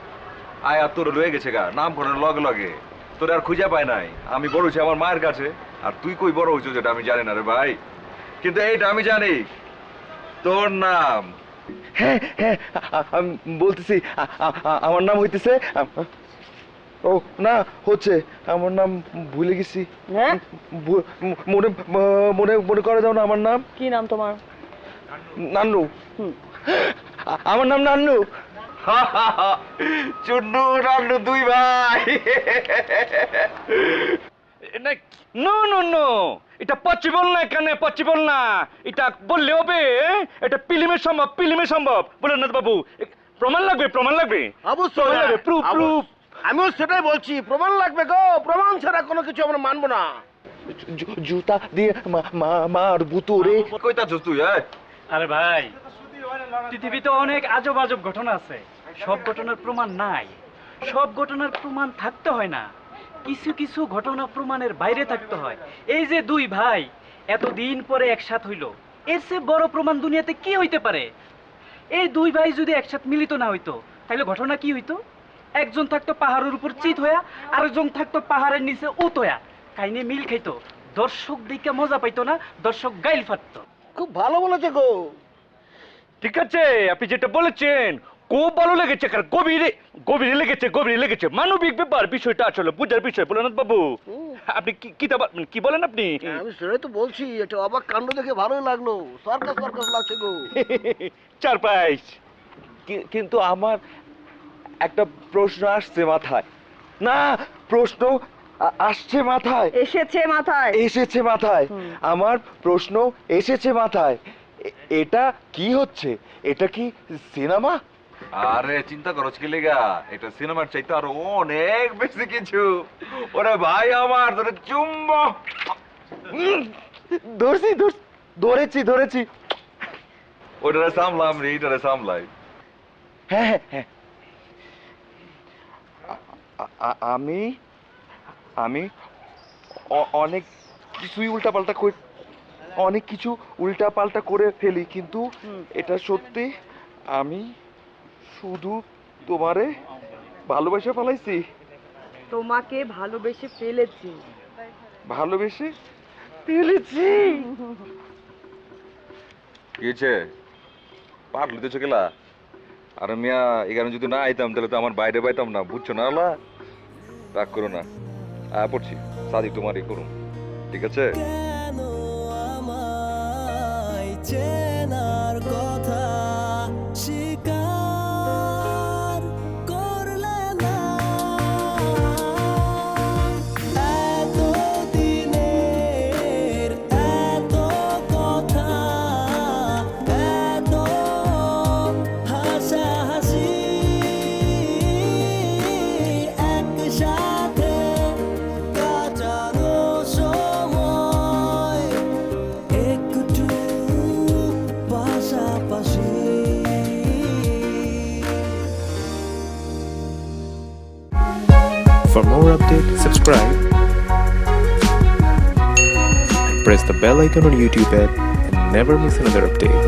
আয়া তোর লয়ে গেছে গা নাম করার লগে লগে তোর আর খুঁজে পায় নাই আমি বড় হয়েছি আমার মায়ের কাছে আর তুই কই বড় হয়েছো যেটা আমি জানি না রে ভাই কিন্তু এইটা আমি জানি তোর নাম হ্যাঁ হ্যাঁ আমি বলতেছি আমার নাম হইতেছে ও না হচ্ছে আমার নাম ভুলে গেছি হ্যাঁ, মনে মনে মনে করে দাও না আমার নাম কি নাম তোমার? নান্নু আমার নাম নান্নু চুন্নু নান্নু দুই ভাই নো নো নো, এটা পসিবল না, এখানে পসিবল না, এটা বললে হবে? এটা ফিল্মে সম্ভব বলেন না বাবু, প্রমাণ লাগবে অবশ্যই লাগবে, প্রুফ আমিও সেটাই বলছি, প্রমাণ লাগবে গো। প্রমাণ ছাড়া কোনো কিছু আমরা মানবো না। জুতা দিয়ে মারবো তোরে কইতাছস তুই আরে ভাই, পৃথিবীতে অনেক আজব আজব ঘটনা আছে, সব ঘটনার প্রমাণ নাই। সব ঘটনার প্রমাণ থাকতে হয় না, কিছু কিছু ঘটনা প্রমাণের বাইরে থাকতে হয়। এই যে দুই ভাই এতদিন পরে একসাথ হইল, এর চেয়ে বড় প্রমাণ দুনিয়াতে কি হইতে পারে? এই দুই ভাই যদি একসাথ মিলিত না হইতো তাহলে ঘটনা কি হইতো? একজন থাকতো পাহাড়ের উপর চিত হইয়া, আরেকজন থাকতো পাহাড়ের নিচে উত হইয়া, কাহিনী মিল খাইতো, দর্শক দেখে মজা পাইতো না, দর্শক গাইল ফাটতো। খুব ভালো বলেছে গো। ঠিক আছে, আপনি যেটা বলেছেন খুব ভালো লেগেছে, কারণ গভীরে লেগেছে মানবিক ব্যাপার, বিষয়টা আসলে বুঝার বিষয়। বলেন বাবু, আপনি কি বলেন আপনি? আমি সেটাই তো বলছি, এটা অবাক কাণ্ড দেখে ভালোই লাগলো। সার্কাস লাগছে গো। চার পাঁচ কিন্তু আমার একটা প্রশ্ন আসছে মাথায় না প্রশ্ন আসছে মাথায় এসেছে মাথায় আমার প্রশ্ন এসেছে মাথায় এটা কি হচ্ছে? এটা কি সিনেমা? আরে চিন্তা করো কি লেগা, এটা সিনেমার চাইতে আরো অনেক বেশি কিছু। ওরে ভাই আমার তোরে চুম্বক ধরেছি ওটারে সামলাম রে, এটারে সামলাই। হ্যাঁ হ্যাঁ আমি অনেক কিছুই উল্টাপাল্টা করে ফেলি, কিন্তু এটা সত্যি আমি শুধু তোমারে ভালোবাসা ফেলাইছি। তোমাকে ভালোবেসে ফেলেছি। ভালোবেসে ফেলেছি। কি হয়েছে পাট লইতেছো গেলা? আর মিয়া এখানে যদি না আইতাম তাহলে তো আমার বাইরে পাইতাম না, বুঝছো না? আল্লাহ রাগ করো না, আয়া পড়ছি, সাদি তোমারই করুন, ঠিক আছে? কেন আমায় চেনার কথা স্বীকার করলে না? এতদিনের এত কথা, এত হাসাহাসি একসাথে কাটানো সময় একটু পাশাপাশি। For more updates, subscribe and press the bell icon on YouTube app and never miss another update.